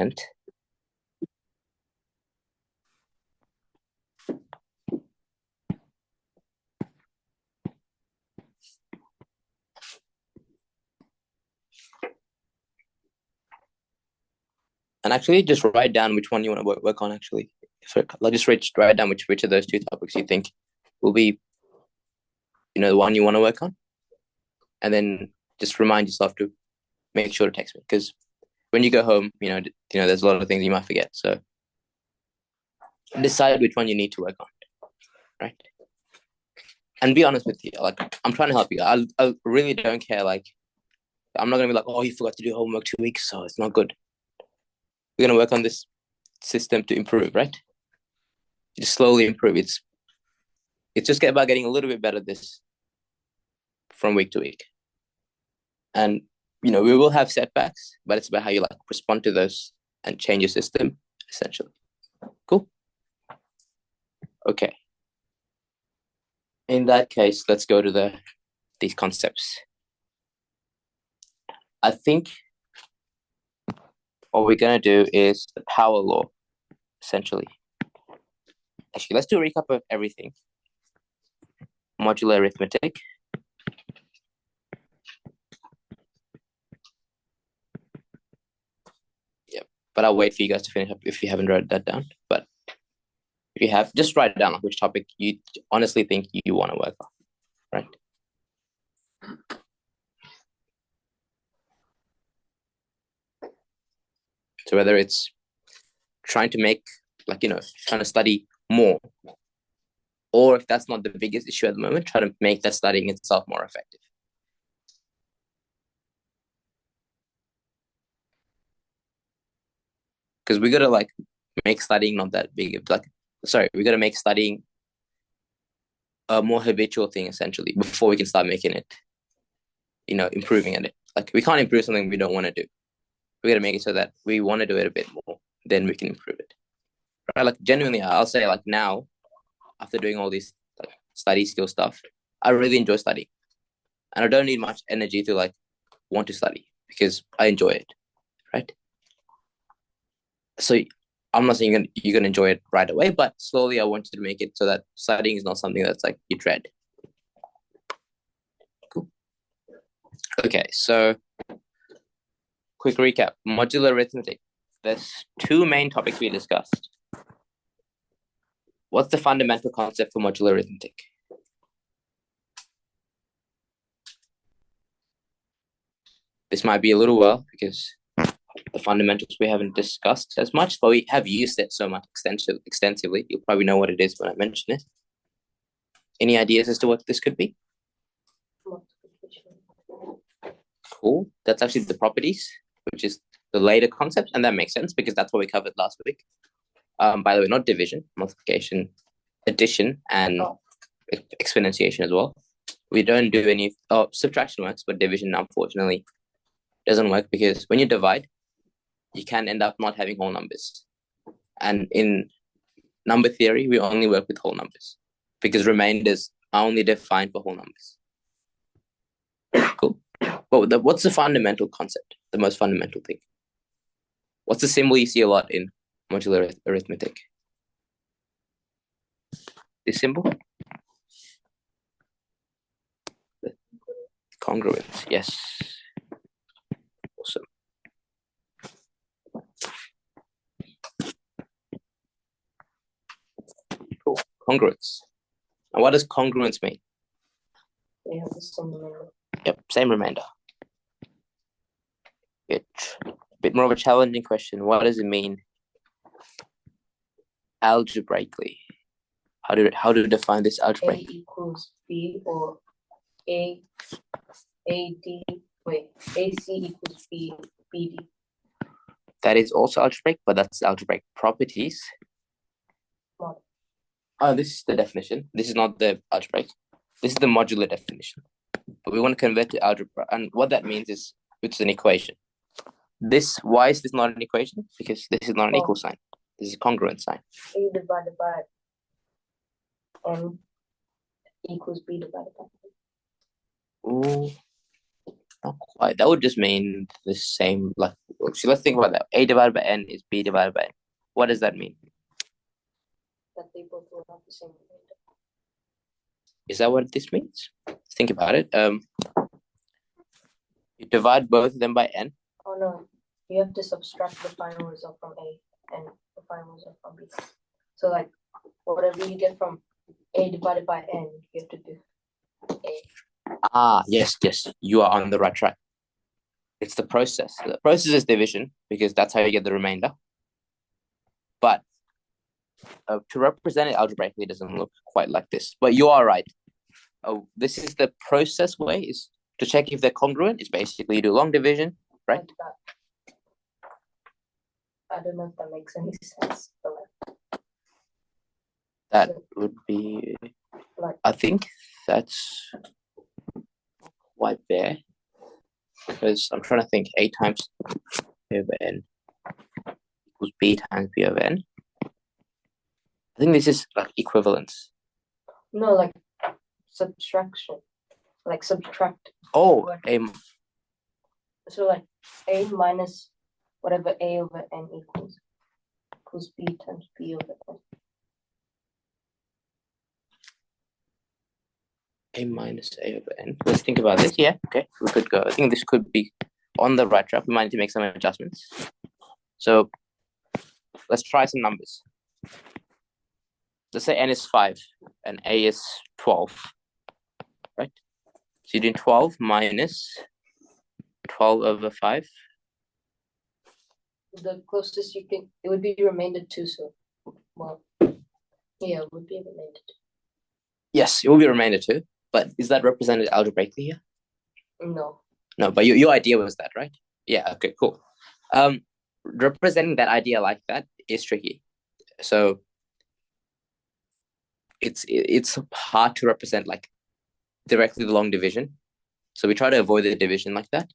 content. And actually just write down which one you want to work on actually. So I'll just write down which of those two topics you think will be, the one you want to work on. And then just remind yourself to make sure to text me, because when you go home, there's a lot of things you might forget. So decide which one you need to work on, right? And be honest with you. Like, I'm trying to help you. I really don't care. Like, I'm not gonna be like, oh, you forgot to do homework 2 weeks, so it's not good. We're gonna work on this system to improve, right? Just slowly improve. It's just about getting a little bit better this from week to week. And we will have setbacks, but it's about how you respond to those and change your system, essentially. Cool. Okay. In that case, let's go to these concepts. I think what we're gonna do is the power law, essentially. Actually, let's do a recap of everything. Modular arithmetic. Yep. But I'll wait for you guys to finish up if you haven't wrote that down. But if you have, just write down which topic you honestly think you want to work on, right? So whether it's trying to make, trying to study more, or if that's not the biggest issue at the moment, try to make that studying itself more effective. Because we got to make studying not that big. We got to make studying a more habitual thing, essentially, before we can start making it, improving at it. We can't improve something we don't want to do. We got to make it so that we want to do it a bit more, then we can improve it. Right? Genuinely, I'll say now, after doing all this study skill stuff, I really enjoy studying. And I don't need much energy to want to study because I enjoy it, right? So I'm not saying you're gonna enjoy it right away, but slowly I want you to make it so that studying is not something that's you dread. Cool. Okay, so quick recap. Modular arithmetic. There's two main topics we discussed. What's the fundamental concept for modular arithmetic? This might be a little while because the fundamentals we haven't discussed as much, but we have used it so much extensively. You'll probably know what it is when I mention it. Any ideas as to what this could be? Cool. That's actually the properties, which is the later concept, and that makes sense because that's what we covered last week. By the way, not division, multiplication, addition, and exponentiation as well. We don't do any subtraction works, but division unfortunately doesn't work because when you divide, you can end up not having whole numbers. And in number theory, we only work with whole numbers because remainders are only defined for whole numbers. Cool. But what's the fundamental concept? The most fundamental thing? What's the symbol you see a lot in modular arithmetic? This symbol? Congruence, yes. Awesome. Cool. Congruence. And what does congruence mean? They have the same remainder. Yep, same remainder. A bit more of a challenging question. What does it mean algebraically? How do we define this algebraically? A equals B or AC equals B, BD. That is also algebraic, but that's algebraic properties. What? Oh, this is the definition. This is not the algebraic. This is the modular definition. But we want to convert to algebra. And what that means is it's an equation. Why is this not an equation? Because this is not an equal sign. This is a congruent sign. A divided by M equals B divided by M. Ooh. Not quite. That would just mean the same. Like, so let's think about that. A divided by n is b divided by n. What does that mean? That they both will have the same remainder. Is that what this means? Think about it. You divide both of them by n. Oh no, you have to subtract the final result from A and the final result from B. So like whatever you get from A divided by n, you have to do A. Ah, yes, you are on the right track. It's the process. The process is division because that's how you get the remainder. But to represent it algebraically, it doesn't look quite like this. But you are right. This is the process way, is to check if they're congruent. It's basically you do long division, right? Like that. I don't know if that makes any sense. But That so, would be, like, I think that's quite there. Because I'm trying to think, a times b over n equals b times b over n. I think this is like equivalence. no, like subtraction. Like subtract. Oh, so like A minus whatever A over n equals B times B over n. a minus a over n. Let's think about this. Yeah, okay, we could go. I think this could be on the right track. We might need to make some adjustments. So let's try some numbers. Let's say n is 5 and a is 12, right? So you're doing 12 minus 12 over 5. The closest you can, it would be remainder 2, so, well, yeah, it would be remainder 2. Yes, it will be remainder 2, but is that represented algebraically here? No. No, but your idea was that, right? Yeah, okay, cool. Representing that idea like that is tricky. So it's hard to represent like directly the long division. So we try to avoid the division like that.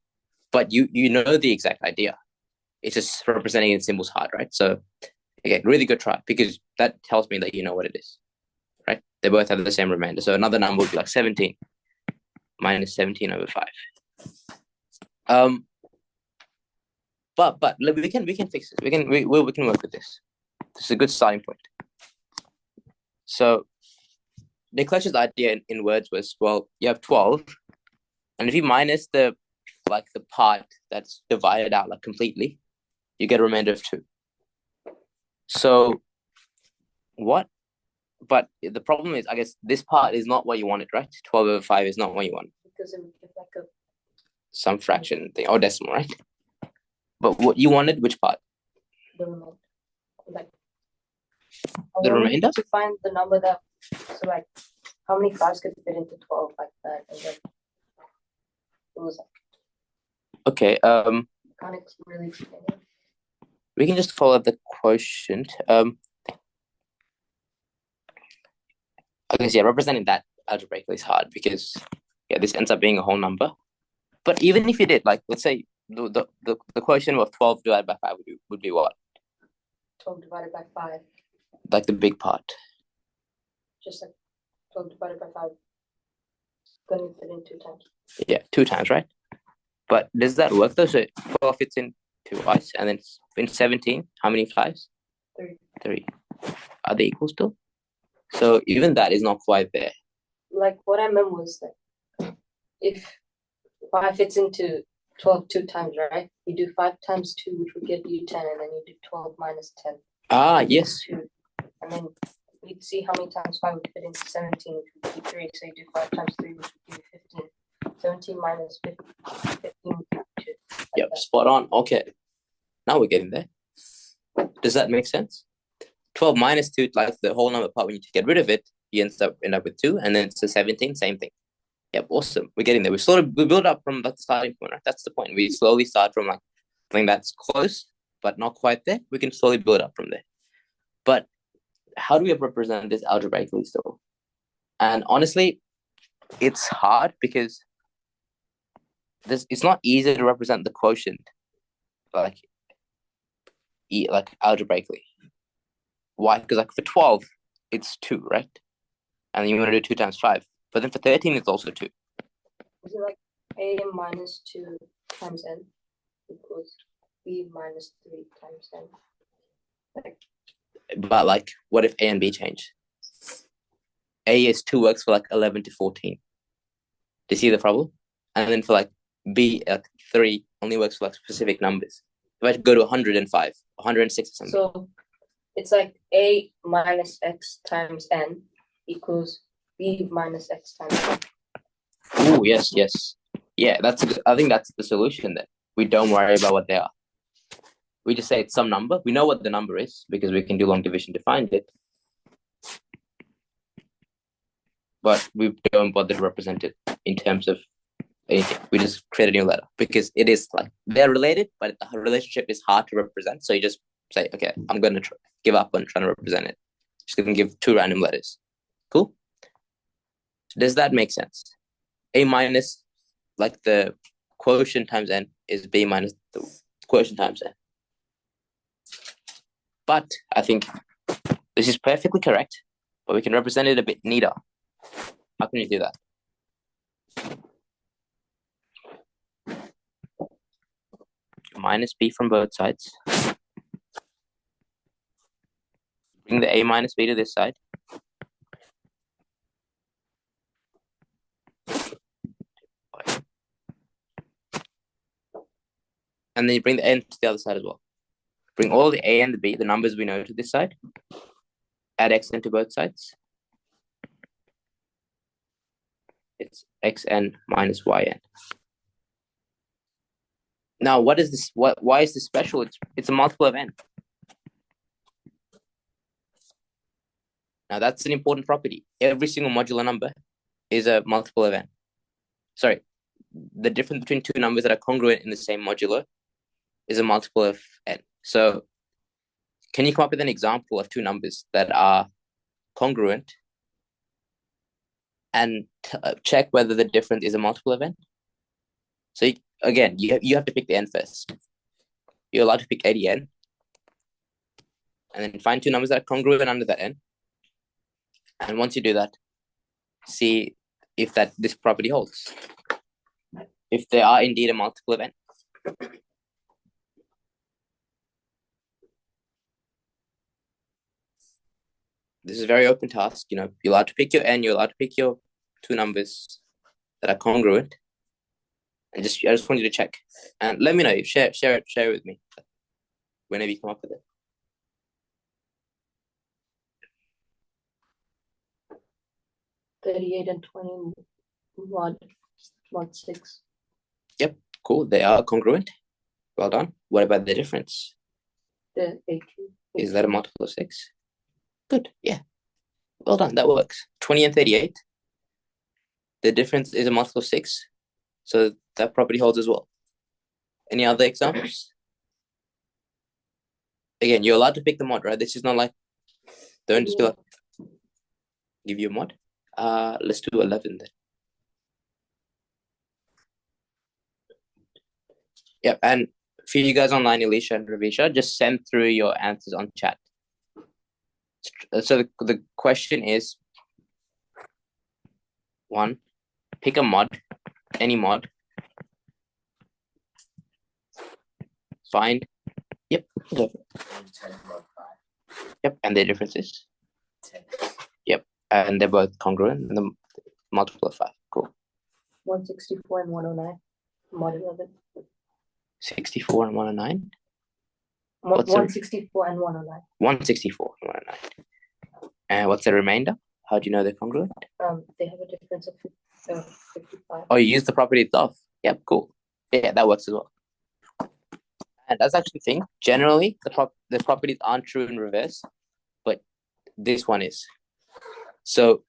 But you know the exact idea. It's just representing in symbols hard, right? So again, really good try, because that tells me that you know what it is, right? They both have the same remainder. So another number would be like 17 minus 17 over 5. But we can fix this. We can work with this. This is a good starting point. So Nikolash's idea in words was, well, you have 12, and if you minus the part that's divided out like completely, you get a remainder of 2. So what? But the problem is, I guess this part is not what you wanted, right? 12 over 5 is not what you want. Because it would be like some fraction thing or decimal, right? But what you wanted, which part? the remainder. Like The remainder? to find the number that, so like how many 5s could fit into 12 like that, and then it was like, okay. Can't really explain it. We can just follow the quotient. I guess, yeah, representing that algebraically is hard because, yeah, this ends up being a whole number. But even if you did, like, let's say the quotient of 12 divided by 5 would be what? 12 divided by 5. Like the big part. Just like 12 divided by 5. Gonna fit in 2 times. Yeah, 2 times, right? But does that work though? So 12 fits in twice, and then in 17, how many 5s? 3. 3. Are they equal still? So even that is not quite there. Like what I meant was that if 5 fits into 12 2 times, right? You do 5 times 2, which would get you 10, and then you do 12 minus 10. Ah, yes. 2. And then you'd see how many times 5 would fit into 17, which would be 3. So you do 5 times 3, which would be 15. 17 minus 15, 15 would be 2. Like Yep, that. spot on. Okay. Now we're getting there. Does that make sense? 12 minus 2, like the whole number part, when you get rid of it, you end up with 2, and then it's a 17, same thing. Yep, awesome. We're getting there. We build up from the starting point, right? That's the point. We slowly start from like something that's close, but not quite there. We can slowly build up from there. But how do we represent this algebraically still? And honestly, it's hard because it's not easy to represent the quotient like algebraically. Why? Because like for 12, it's 2, right? And you want to do 2 times 5. But then for 13, it's also 2. Is it like A minus 2 times n equals B minus 3 times n. But like, what if A and B change? A is 2 works for like 11 to 14. Do you see the problem? And then for like B, 3 only works for like specific numbers. If I go to 105, 106 or something. So it's like A minus x times n equals B minus x times n. Oh, yes. Yeah, I think that's the solution then. We don't worry about what they are. We just say it's some number. We know what the number is because we can do long division to find it. But we don't bother to represent it in terms of anything. We just create a new letter because it is like they're related, but the relationship is hard to represent. So you just say, okay, I'm going to give up on trying to represent it. Just going to give 2 random letters. Cool? Does that make sense? A minus, like the quotient times n, is B minus the quotient times n. But I think this is perfectly correct, but we can represent it a bit neater. How can you do that? Minus B from both sides. Bring the A minus B to this side. And then you bring the n to the other side as well. Bring all the A and the B, the numbers we know, to this side. Add xn to both sides. It's xn minus yn. Now, what is this? Why is this special? It's a multiple of n. Now, that's an important property. Every single modular number is a multiple of n. Sorry, the difference between 2 numbers that are congruent in the same modular is a multiple of n. So, can you come up with an example of 2 numbers that are congruent and check whether the difference is a multiple of n? So, again, you have to pick the n first. You're allowed to pick any n. And then find 2 numbers that are congruent under that n. And once you do that, see if this property holds. If they are indeed a multiple of n. This is a very open task. You're allowed to pick your n. You're allowed to pick your 2 numbers that are congruent. And I just want you to check. And let me know. Share it with me whenever you come up with it. $38 and $20 mod 6. Yep, cool. They are congruent. Well done. What about the difference? The 18. Is that a multiple of 6? Good. Yeah. Well done. That works. 20 and 38. The difference is a multiple of 6. So that property holds as well. Any other examples? Again, you're allowed to pick the mod, right? This is not like, don't just be like, give you a mod. Let's do 11 then. Yep, and for you guys online, Alicia and Ravisha, just send through your answers on chat. So the question is, 1, pick a mod, any mod. Find, yep, go for it. Yep, and their differences. 10. Yep, and they're both congruent, and the multiple of 5. Cool. 164 and 109. Mod 11. 64 and 109. 164 and 109. 164 and 109. And what's the remainder? How do you know they're congruent? They have a difference of 55. Oh, you use the property itself. Yep, cool. Yeah, that works as well. And that's actually the thing. Generally, the properties aren't true in reverse, but this one is. So,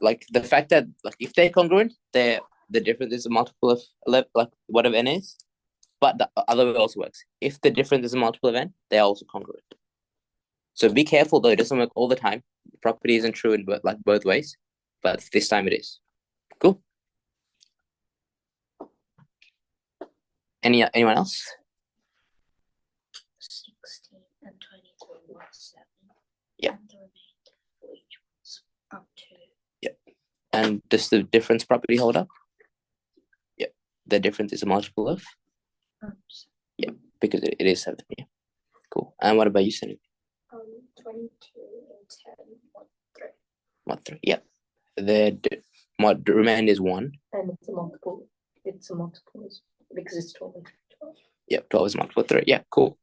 like the fact that like if they're congruent, the difference is a multiple of 11, like whatever n is. But the other way also works. If the difference is a multiple of n, they're also congruent. So be careful though; it doesn't work all the time. The property isn't true in both ways, but this time it is. Cool. Anyone else? 16 and 23 mod 7. Yeah. And the remainder for each one's up to. Yep. And does the difference property hold up? Yep. the difference is a multiple of? Yeah, because it is 7. Yeah, cool. And what about you, Sunny? 22 and 10, mod 3. Mod 3, yeah. The remainder is 1. And it's a multiple. It's a multiple because it's 12 and 12. Yep, 12 is multiple of 3. Yeah, cool.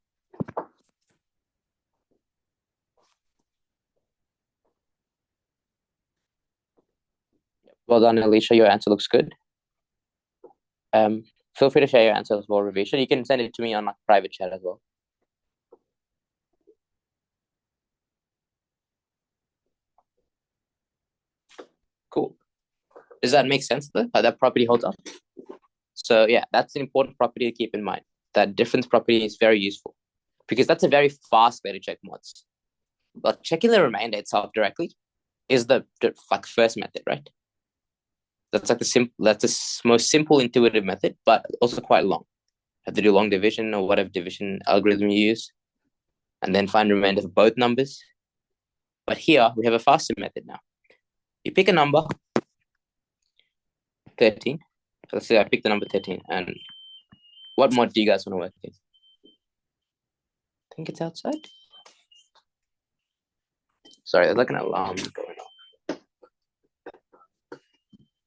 Well done, Alicia. Your answer looks good. Feel free to share your answers for revision. You can send it to me on my private chat as well. Cool. Does that make sense though? How that property holds up? So yeah, that's an important property to keep in mind. That difference property is very useful because that's a very fast way to check mods. But checking the remainder itself directly is the like first method, right? That's like the most simple intuitive method, but also quite long. Have to do long division or whatever division algorithm you use, and then find remainder for both numbers. But here we have a faster method now. You pick a number, 13. So let's say I pick the number 13, and what mod do you guys want to work in? I think it's outside. Sorry, there's like an alarm going on.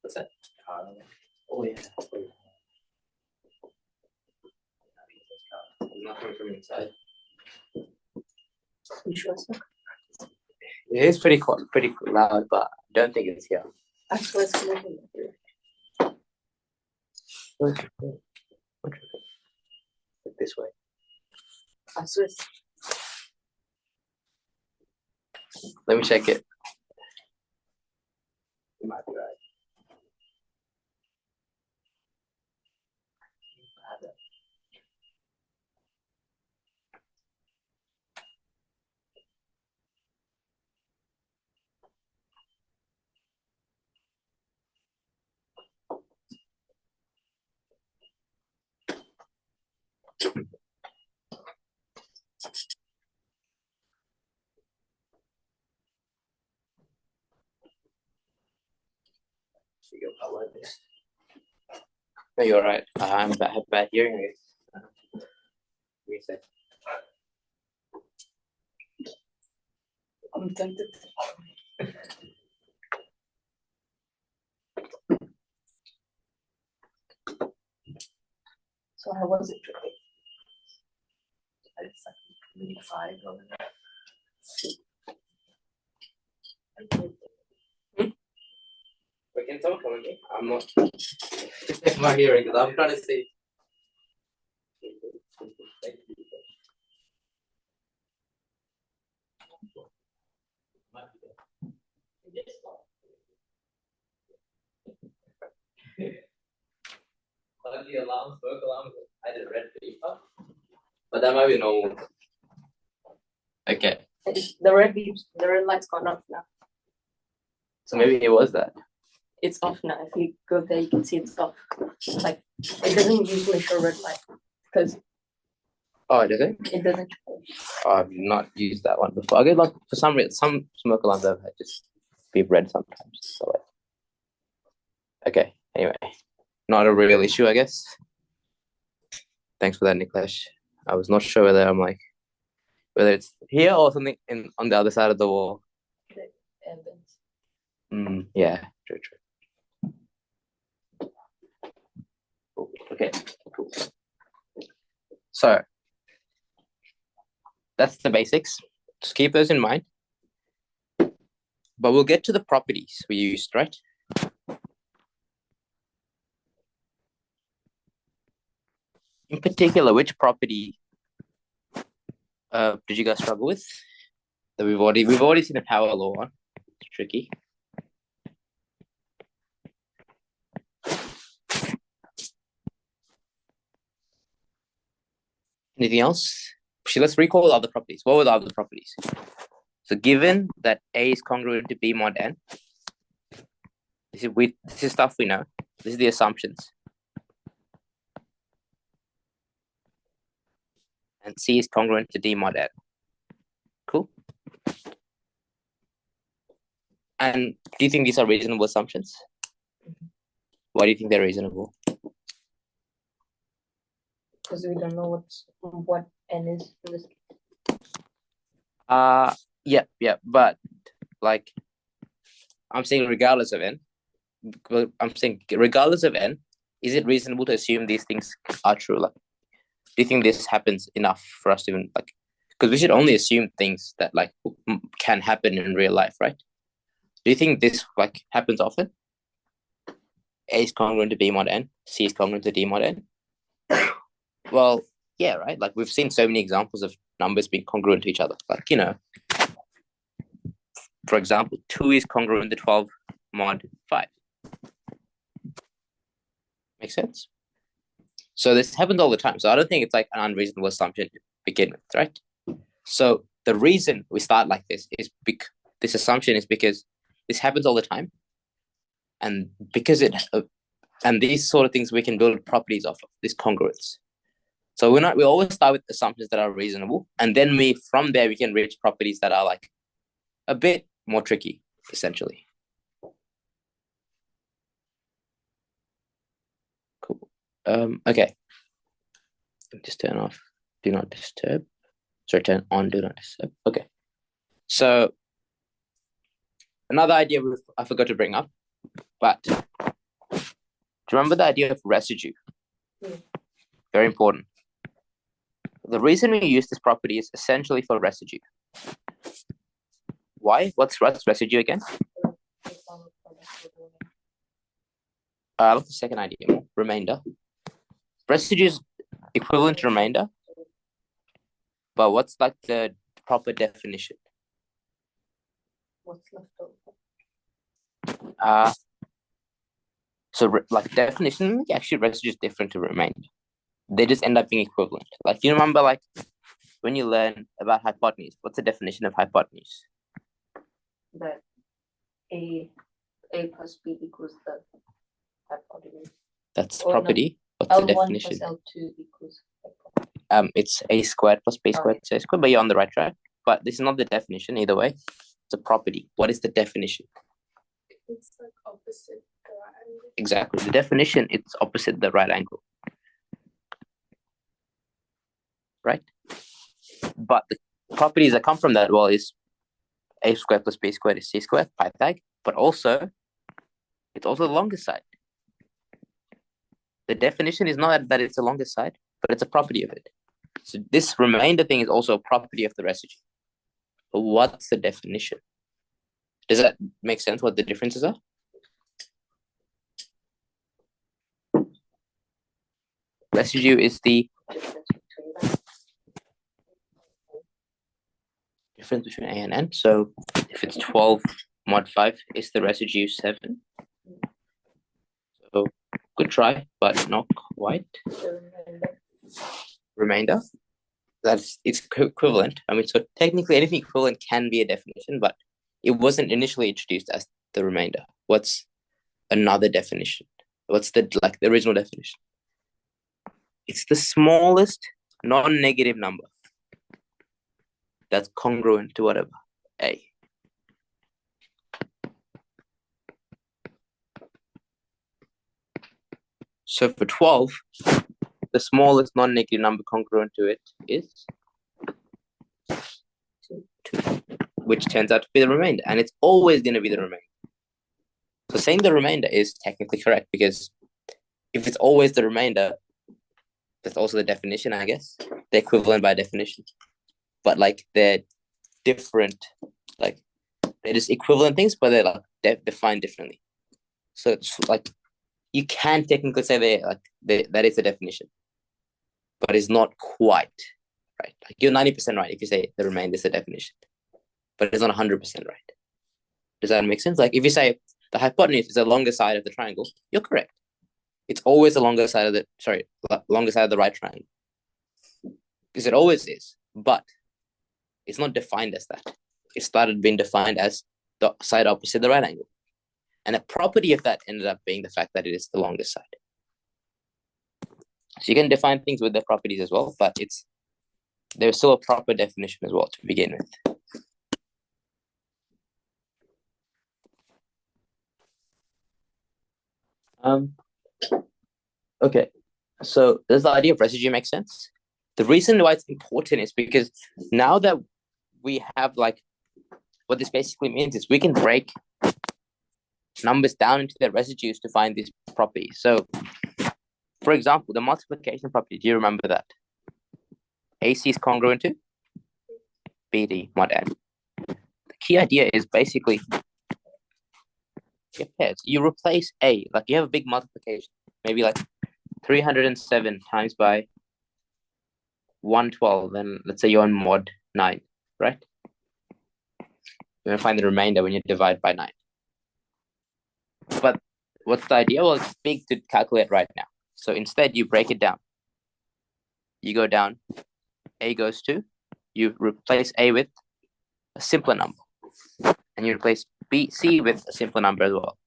What's that? Oh yeah. Not coming from inside. You sure it's not? It is pretty loud, but I don't think it's here. Actually, it's going to This way. I Swiss. Let me check it. You might be right. No, you're right. I have bad hearing. Reset. I'm tempted. So how was it? It's like 5 over there. Wait, can someone come again? I'm not checking my hearing because I'm trying to see. The alarms, work alarms, I did red beeper, but that might be normal. Okay. The red light's gone off now. So maybe it was that. It's off now. If you go there, you can see it's off. Like it doesn't usually show red light because. Oh, does it? It doesn't. Oh, I've not used that one before. I get like for some reason some smoke alarms have just be red sometimes. So okay. Anyway, not a real issue, I guess. Thanks for that, Niklesh. I was not sure whether it's here or something on the other side of the wall. Yeah, true. Okay, cool. So that's the basics. Just keep those in mind. But we'll get to the properties we used, right? In particular, which property did you guys struggle with? That we've already seen the power law one. It's tricky. Anything else? Let's recall the other properties. What were the other properties? So given that A is congruent to B mod N, this is stuff we know. This is the assumptions. And C is congruent to D mod N. Cool. And do you think these are reasonable assumptions? Why do you think they're reasonable? Because we don't know what n is in this. Yeah, but like I'm saying regardless of n, is it reasonable to assume these things are true? Like, do you think this happens enough for us to even like? Because we should only assume things that like can happen in real life, right? Do you think this like happens often? A is congruent to B mod n, C is congruent to D mod n. Well, yeah, right. Like we've seen so many examples of numbers being congruent to each other. Like, for example, 2 is congruent to 12 mod 5. Makes sense? So this happens all the time. So I don't think it's like an unreasonable assumption to begin with, right? So the reason we start like this is this assumption is because this happens all the time. And because and these sort of things we can build properties off of, this congruence. So we always start with assumptions that are reasonable. And then from there, we can reach properties that are like a bit more tricky, essentially. Cool. Okay. Just turn off do not disturb. Sorry, turn on do not disturb. Okay. So another idea I forgot to bring up, but do you remember the idea of residue? Yeah. Very important. The reason we use this property is essentially for residue. Why? What's residue again? What's the second idea? Remainder. Residue is equivalent to remainder, but what's like the proper definition? What's left over? So like definition, actually residue is different to remainder. They just end up being equivalent. Like you remember like when you learn about hypotenuse, what's the definition of hypotenuse? That A plus B equals the hypotenuse. That's property. No. What's the L1 definition? plus L2 equals It's a squared plus b squared c squared, but you're on the right track. But this is not the definition either way. It's a property. What is the definition? It's like opposite the right angle. Exactly. The definition, it's opposite the right angle. Right? But the properties that come from that, well, is a squared plus b squared is c squared, Pythag, but also, it's also the longest side. The definition is not that it's the longest side, but it's a property of it. So this remainder thing is also a property of the residue. But what's the definition? Does that make sense what the differences are? Residue is the difference between A and N. So if it's 12 mod 5, is the residue 7? So good try, but not quite. Remainder. It's equivalent. I mean, so technically anything equivalent can be a definition, but it wasn't initially introduced as the remainder. What's another definition? What's the original definition? It's the smallest non-negative number that's congruent to whatever, A. So for 12, the smallest non-negative number congruent to it is 2, which turns out to be the remainder, and it's always going to be the remainder. So saying the remainder is technically correct, because if it's always the remainder, that's also the definition, I guess. They're equivalent by definition. But like they're different, like they're just equivalent things, but they're like defined differently. So it's like you can technically say that is the definition, but it's not quite right. Like you're 90% right if you say the remainder is the definition, but it's not 100% right. Does that make sense? Like if you say the hypotenuse is the longer side of the triangle, you're correct. It's always the longer side of the right triangle, because it always is. But it's not defined as that. It started being defined as the side opposite the right angle, and a property of that ended up being the fact that it is the longest side. So you can define things with their properties as well, but there's still a proper definition as well to begin with. Okay, So does the idea of residue make sense? The reason why it's important is because now that we have like, what this basically means is we can break numbers down into their residues to find this property. So for example, the multiplication property, do you remember that? AC is congruent to BD mod N. The key idea is basically pairs. You replace A, like you have a big multiplication, maybe like 307 times by 112, and let's say you're on mod 9, right? You're gonna find the remainder when you divide by 9. But what's the idea? Well, it's big to calculate right now. So instead, you break it down. You go down, A goes to, you replace A with a simpler number, and you replace C with a simpler number as well.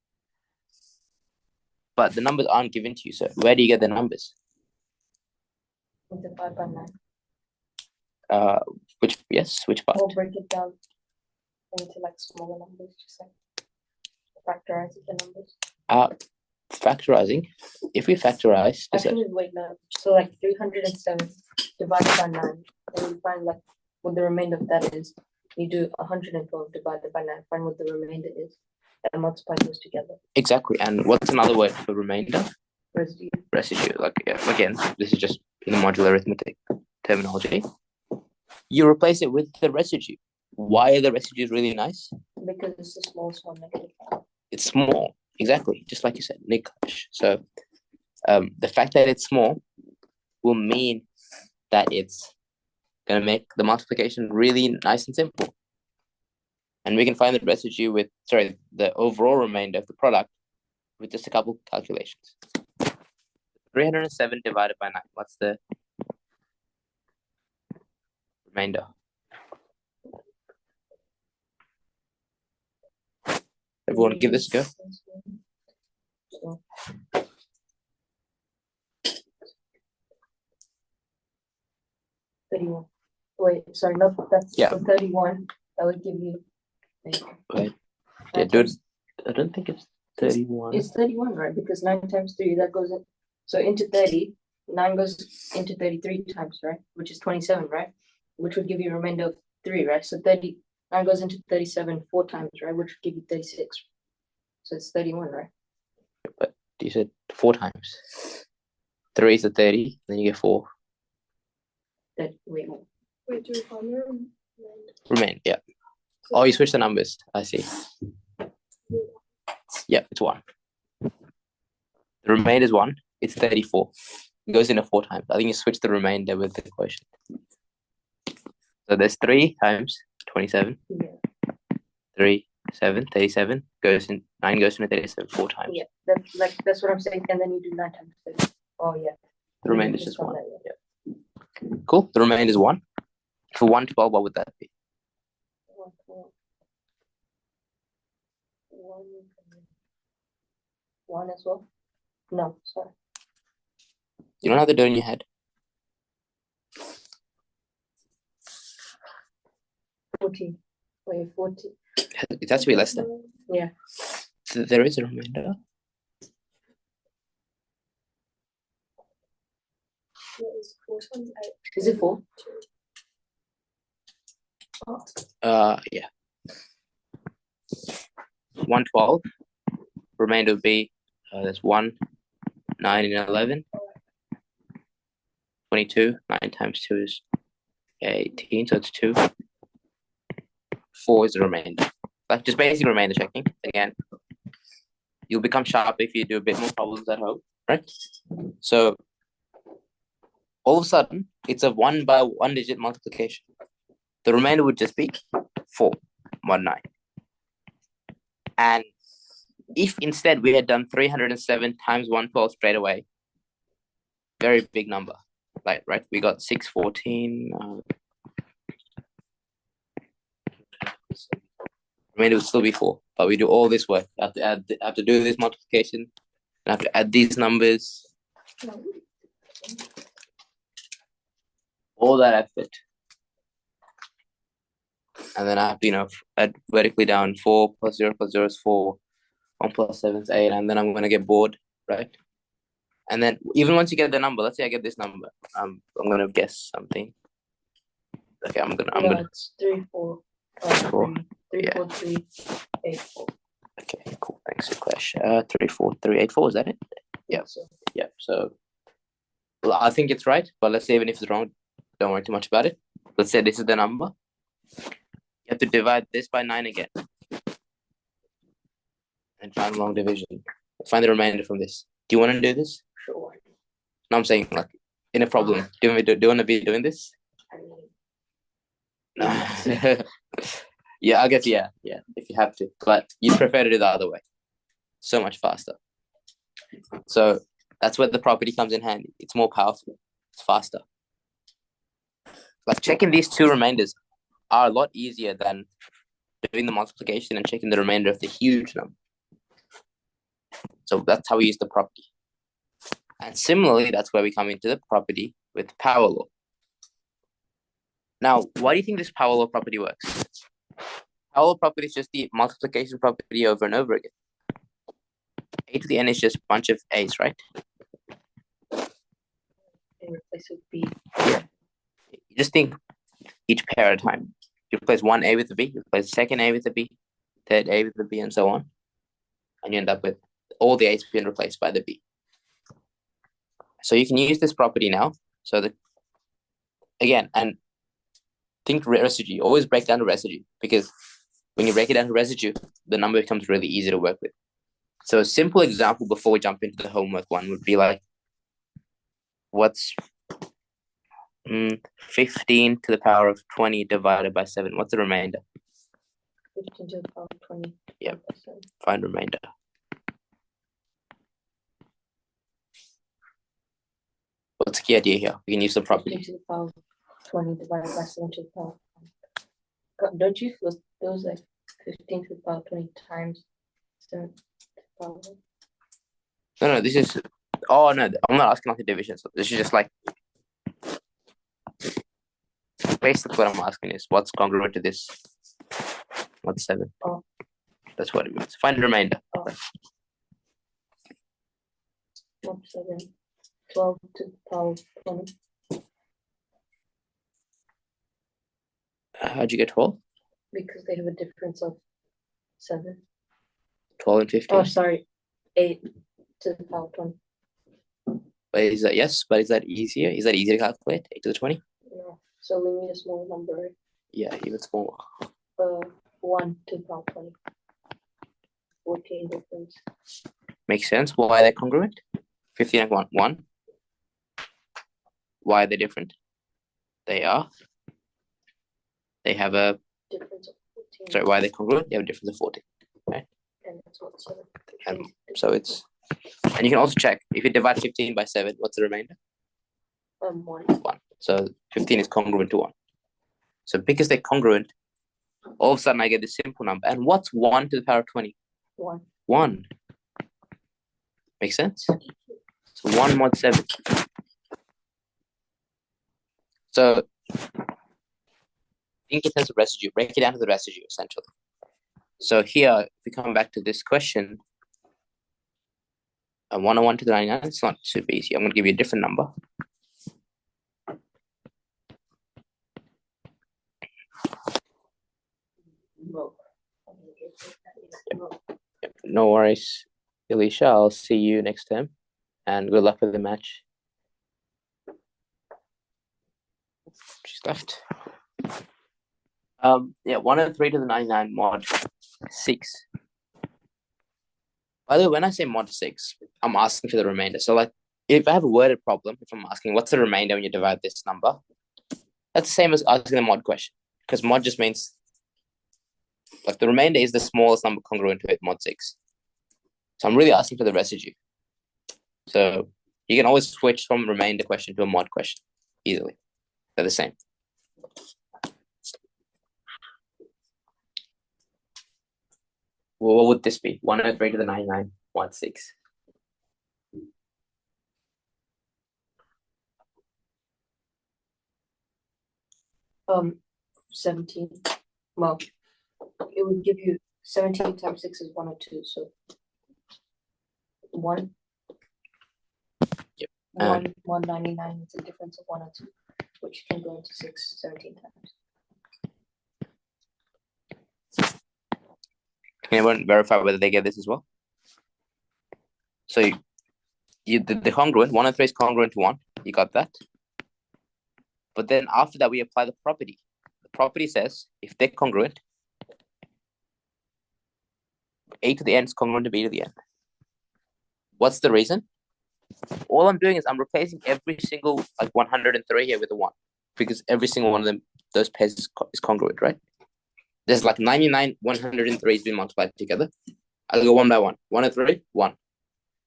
But the numbers aren't given to you, so where do you get the numbers? Divide by 9. Which part? Or break it down into like smaller numbers, just like factorizing the numbers. Factorizing. If we factorize, actually wait, no. So like 307 divided by 9, and you find like what the remainder of that is. You do 112 divided by 9, find what the remainder is, and multiply those together. Exactly. And what's another word for remainder? Residue. Residue. Like again, this is just in the modular arithmetic terminology. You replace it with the residue. Why are the residues really nice? Because it's a small negative. It's small. Exactly. Just like you said, Nikosh. So the fact that it's small will mean that it's going to make the multiplication really nice and simple. And we can find the residue with, the overall remainder of the product with just a couple calculations. 307 divided by 9. What's the remainder? Everyone give this a go. So, 31. Wait, sorry, no, that's 31. That would give you. Wait. Yeah, dude, I don't think it's 31. It's 31, right? Because 9 times 3, that goes in. So into 30, 9 goes into 33 times, right? Which is 27, right? Which would give you a remainder of 3, right? So 9 goes into 37 4 times, right? Which would give you 36. So it's 31, right? But you said 4 times. 3 is a 30, then you get 4. Wait, do we find the Remain, yeah. Oh, you switch the numbers. I see. Yeah, it's 1. The remainder is 1. It's 34. It goes into 4 times. I think you switch the remainder with the quotient. So there's 3 times 27. Yeah. 3, 7, 37. 9 goes into 37 4 times. Yeah, that's what I'm saying. And then you do 9 times 30. Oh, yeah. The remainder is just 1. That, yeah. Cool. The remainder is 1. For 112, what would that be? 1 as well? No, sorry. You don't have to do it in your head. 40. Wait, 40. It has to be less than. Yeah. So there is a remainder. Is 4 times 8? Is it 4? Yeah. 112. Remainder would be there's 1, 9, and 11. 22. 9 times 2 is 18, so it's 2. 4 is the remainder. Like just basic remainder checking. Again, you'll become sharp if you do a bit more problems at home, right? So all of a sudden, it's a 1 by 1 digit multiplication. The remainder would just be 4, 1, 9. And if instead we had done 307 times 112 straight away, very big number, like, right? We got 614. Remainder would still be 4, but we do all this work. I have to do this multiplication. I have to add these numbers. All that effort. And then I have to, add vertically down 4 plus 0 plus 0 is 4. 1 plus 7 is 8. And then I'm going to get bored, right? And then even once you get the number, let's say I get this number, I'm gonna guess something. Okay, I'm gonna. It's 3, 4, 4. 3, Yeah. 4, 3, 8, 4. Okay, cool. Thanks for Clash. 3, 4, 3, 8, 4. Is that it? Yeah. So Yeah. So, well, I think it's right, but let's say even if it's wrong, don't worry too much about it. Let's say this is the number. You have to divide this by 9 again, and find long division. Find the remainder from this. Do you want to do this? sure. No, I'm saying like in a problem. Do you want to be doing this? I mean, No. Yeah, I guess yeah, if you have to, but you prefer to do the other way. So much faster. So that's where the property comes in handy. It's more powerful. It's faster. Like checking these two remainders are a lot easier than doing the multiplication and checking the remainder of the huge number. So that's how we use the property. And similarly, that's where we come into the property with power law. Now, why do you think this power law property works? Power law property is just the multiplication property over and over again. A to the n is just a bunch of a's, right? in replace with B. You just think each pair at a time. You replace one a with a b, you replace the second a with a b, third a with a b, and so on. And you end up with all the a's being replaced by the b. So you can use this property now. So that, again, and think residue. Always break down to residue, because when you break it down to residue, the number becomes really easy to work with. So a simple example before we jump into the homework one would be like, what's 15 to the power of 20 divided by 7? What's the remainder? 15 to the power of 20. Yep. Find remainder. What's the key idea here? We can use the 15 property. to the power of 20 divided by 7 to the power of 20. Don't you feel those like 15 to the power of 20 times 7 to the power of? No, this is. Oh no, I'm not asking like the division. So this is just like basically what I'm asking is what's congruent to this? What's 7? Oh. That's what it means. Find the remainder. Oh. 7, 12 to the power of 20. How'd you get 12? Because they have a difference of 7. 12 and 15. Oh, sorry. 8 to the power of 20. But is that yes? But is that easier? Is that easier to calculate? 8 to the 20? No. So we need a small number, right? Yeah, even smaller. 1 to the power of 20. 14 difference. Makes sense. Why are they congruent? 15 and 1. Why are they different? They are. They have a Difference of 14. sorry. Why are they congruent? They have a difference of 14. And that's what 7. And so it's. And you can also check if you divide 15 by 7. What's the remainder? 1. 1. So 15 is congruent to 1. So because they're congruent, all of a sudden I get this simple number. And what's 1 to the power of 20? 1. 1. Makes sense? So 1 mod 7. So think in terms of residue. Break it down to the residue, essentially. So here, if we come back to this question, 101 to the 99, it's not super easy. I'm going to give you a different number. No worries, Alicia. I'll see you next time, and good luck with the match. She's left. 103 to the 99 mod 6. By the way, when I say mod 6, I'm asking for the remainder. So like, if I have a worded problem, if I'm asking what's the remainder when you divide this number, that's the same as asking the mod question, because mod just means like the remainder is the smallest number congruent to it, mod 6. So I'm really asking for the residue. So you can always switch from remainder question to a mod question easily. They're the same. Well, what would this be? 103 to the 99, mod 6. Um, 17. Well, it would give you 17 times 6 is 102. So 1. 1, 199 is a difference of 1 or 2, which can go into 6, 17 times. Can anyone verify whether they get this as well? So the congruent, 1 and 3 is congruent to 1. You got that? But then after that, we apply the property. The property says if they're congruent, A to the n is congruent to B to the n. What's the reason? All I'm doing is I'm replacing every single 103 here with a 1 because every single one of them, those pairs is congruent, right? There's 99, 103 has been multiplied together. I'll go one by one. 1 and 3, 1.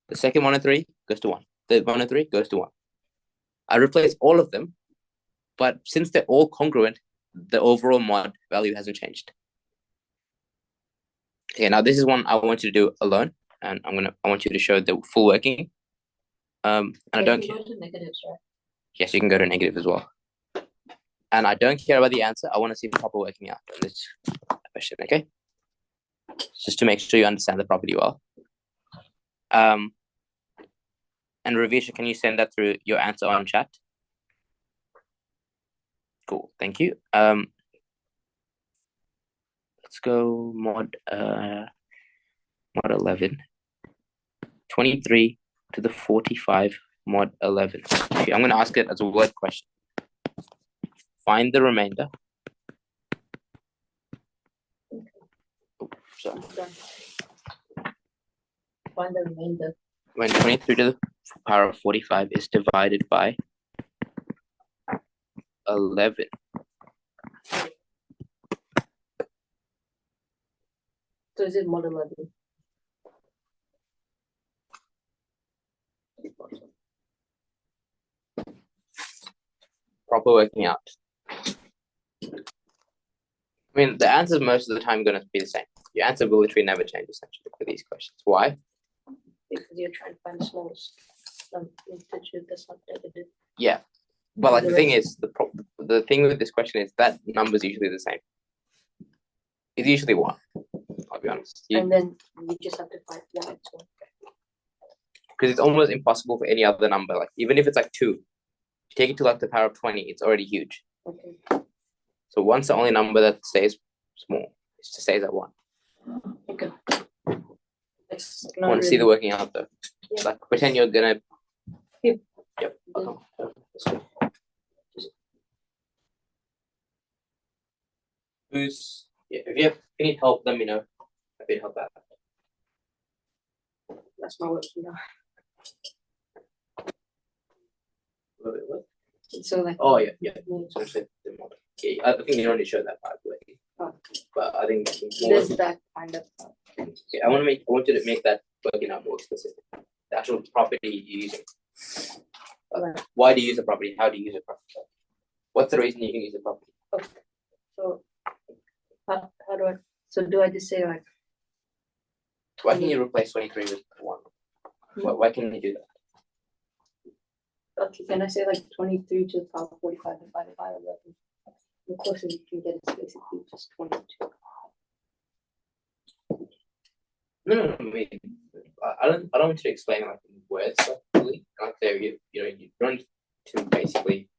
The second 1 and 3 goes to 1. The 1 and 3 goes to 1. I replace all of them, but since they're all congruent, the overall mod value hasn't changed. Okay, now this is one I want you to do alone, and I want you to show the full working. And I don't care. Go to negatives, right? Yes, you can go to negative as well. And I don't care about the answer. I want to see the proper working out on this question, okay? Just to make sure you understand the property well. And Ravisha, can you send that through your answer on chat? Cool, thank you. Let's go mod 11. 23 to the 45 mod 11. Okay, I'm going to ask it as a word question. Find the remainder. Oh, sorry. Find the remainder. When 23 to the power of 45 is divided by 11. So is it mod 11? Proper working out. I mean, the answers most of the time going to be the same. Your answer will literally never change essentially for these questions. Why? Because you're trying to find the smallest integer that's not negative. Yeah, but the thing is, the thing with this question is that number is usually the same. It's usually 1. I'll be honest. And then you just have to find the next one. Because it's almost impossible for any other number. Even if it's 2, if you take it to the power of 20, it's already huge. Okay. So 1's the only number that stays small. It just stays at 1. Okay. I want to see the working out though. Yeah. Pretend you're gonna. Yep. Yep. Okay. If you need help, let me know. I can help out. That's not working now. What? So oh yeah. So I think you don't need to show that part working. Oh. But I think there's that kind of. Okay, I want you to make that working out more specific. The actual property you're using. Right. Why do you use a property? How do you use a property? What's the reason you can use a property? Okay. So how do I? So do I just say Why can you replace 23 with 1? Why can you do that? Okay, can I say 23 to the power of 45 divided by 11? The closest you can get is basically just 22. No. I don't want you to explain in words fully. You don't need to basically.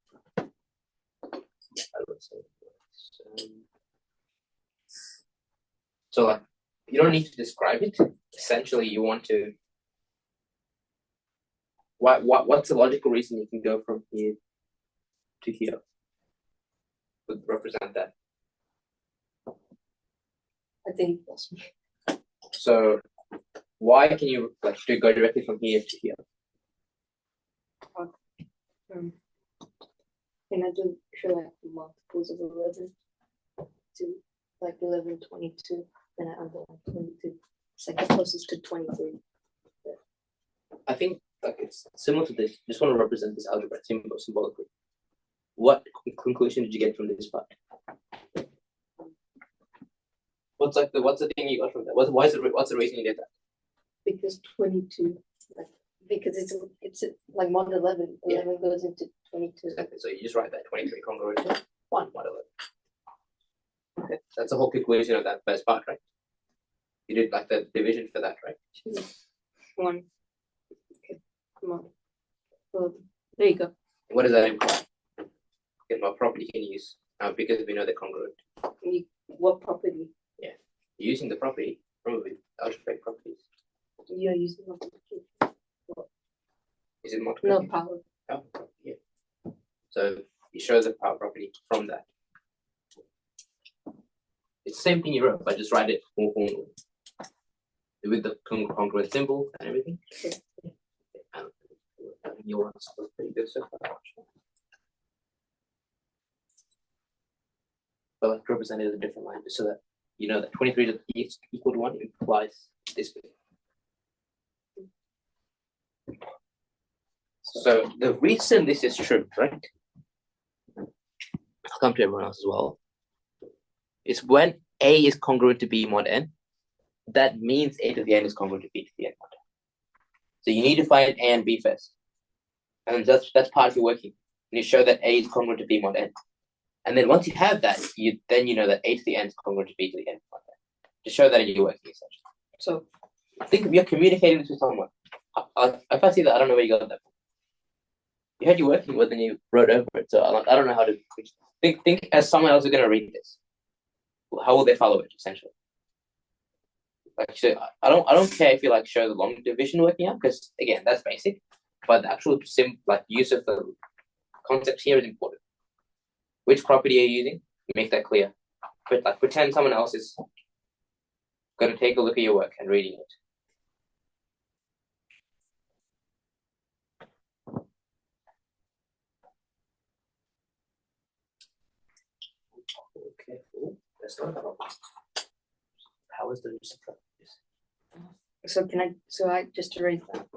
So you don't need to describe it. Essentially, you want to. What's the logical reason you can go from here to here? Would represent that. I think that's me. So why can you go directly from here to here? Can I do show the multiples of 11 to 11, 22, then I underline 22. It's the closest to 23. I think it's similar to this. Just want to represent this algebra symbolically. What conclusion did you get from this part? What's the thing you got from that? What's the reason you did that? Because 22, because it's like mod 11. 11 goes into 22. Exactly. So you just write that 23 congruent to 1 mod 11. Okay. That's the whole conclusion of that first part, right? You did the division for that, right? 2, 1. Okay, come on. Well, there you go. What does that imply? Get what property can you use because we know they're congruent. What property? Using the property, probably algebraic properties. You're using multiplication. Is it multiplication? No, power. Oh, yeah. So you show the power property from that. It's the same thing you wrote, but just write it more formally. With the congruent symbol and everything. Okay. Your one's pretty good so far. But like represented a different line so that you know that 23 is equal to 1 implies this way. So the reason this is true, right? I'll come to everyone else as well. Is when A is congruent to B mod n, that means A to the n is congruent to B to the n mod n. So you need to find A and B first. And that's part of your working. And you show that A is congruent to B mod n. And then once you have that, you know that A to the n is congruent to B to the n mod n. To show that in your working essentially. So I think if you're communicating this with someone, if I see that, I don't know where you got that from. You had your working with and you wrote over it. So I don't know how to think as someone else is going to read this. How will they follow it essentially? Like, so I don't care if you like show the long division working out because again that's basic, but the actual use of the concepts here is important. Which property are you using? Make that clear. But like pretend someone else is going to take a look at your work and reading it. Careful. That's not a problem. How is the subtract this? So can I? So I just erase that.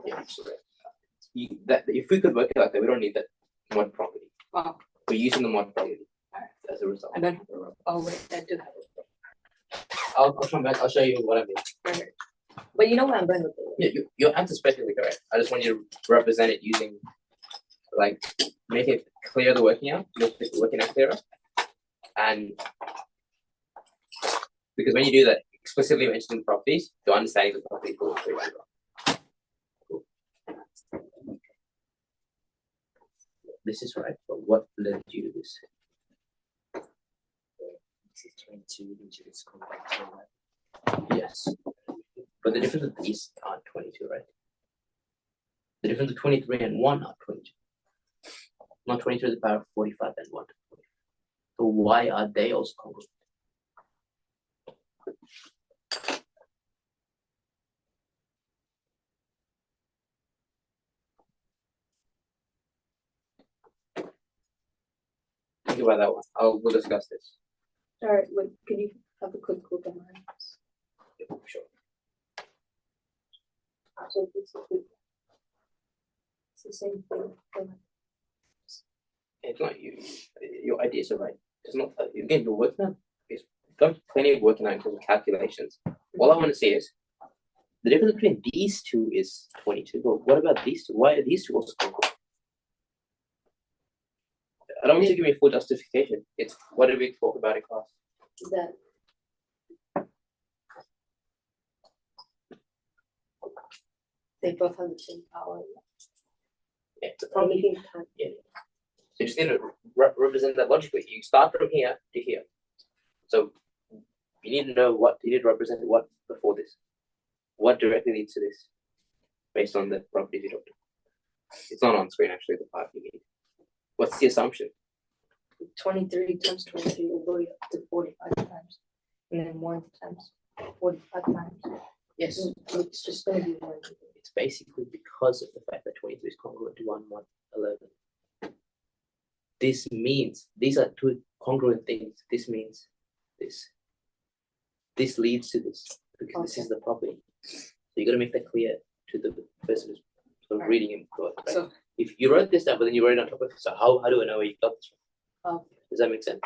Yeah, if we could work it like that, we don't need that mod property. Wow. We're using the mod property as a result. I don't have a row. Oh wait, I do have a I'll come back. I'll show you what I mean. row. But you know what I'm going with it. Yeah, your answer is perfectly correct. I just want you to represent it using, like, make it clear the working out, make it working out clearer, and because when you do that, explicitly mentioning the properties, your understanding of the properties will be very well. Cool. This is right, but what led you to this? This is 22, which is correct. Yes. But the difference of these aren't 22, right? The difference of 23 and 1 are 22. Not 22 to the power of 45 and 1 to 45. So why are they also congruent? Think about that one. We'll discuss this. All right. Wait. Can you have a quick look at mine? Yeah, sure. So it's the same thing. It's not you. Your ideas are right. It's not again your work now. It's got plenty of work now in terms of calculations. All I want to say is the difference between these two is 22. But what about these two? Why are these two also congruent? I don't want you to give me full justification. It's what did we talk about in class? That they both have the same power. Yeah, it's a Only problem. thing can Yeah. So you just need to represent that logically. You start from here to here. So you need to know what you need to represent what before this. What directly leads to this based on the properties you talked about. It's not on screen actually, the part you need. What's the assumption? 23 times 23 will go up to 45 times, and then 1 times 45 times. Yes. It's just going to be 1. It's basically because of the fact that 23 is congruent to 1, 1, 11. This means these are two congruent things. This means this. This leads to this because this is the property. So you got to make that clear to the person who's sort of reading and right? So if you wrote this down, but then you wrote it on top of it, so how do I know where you got this from? Does that make sense?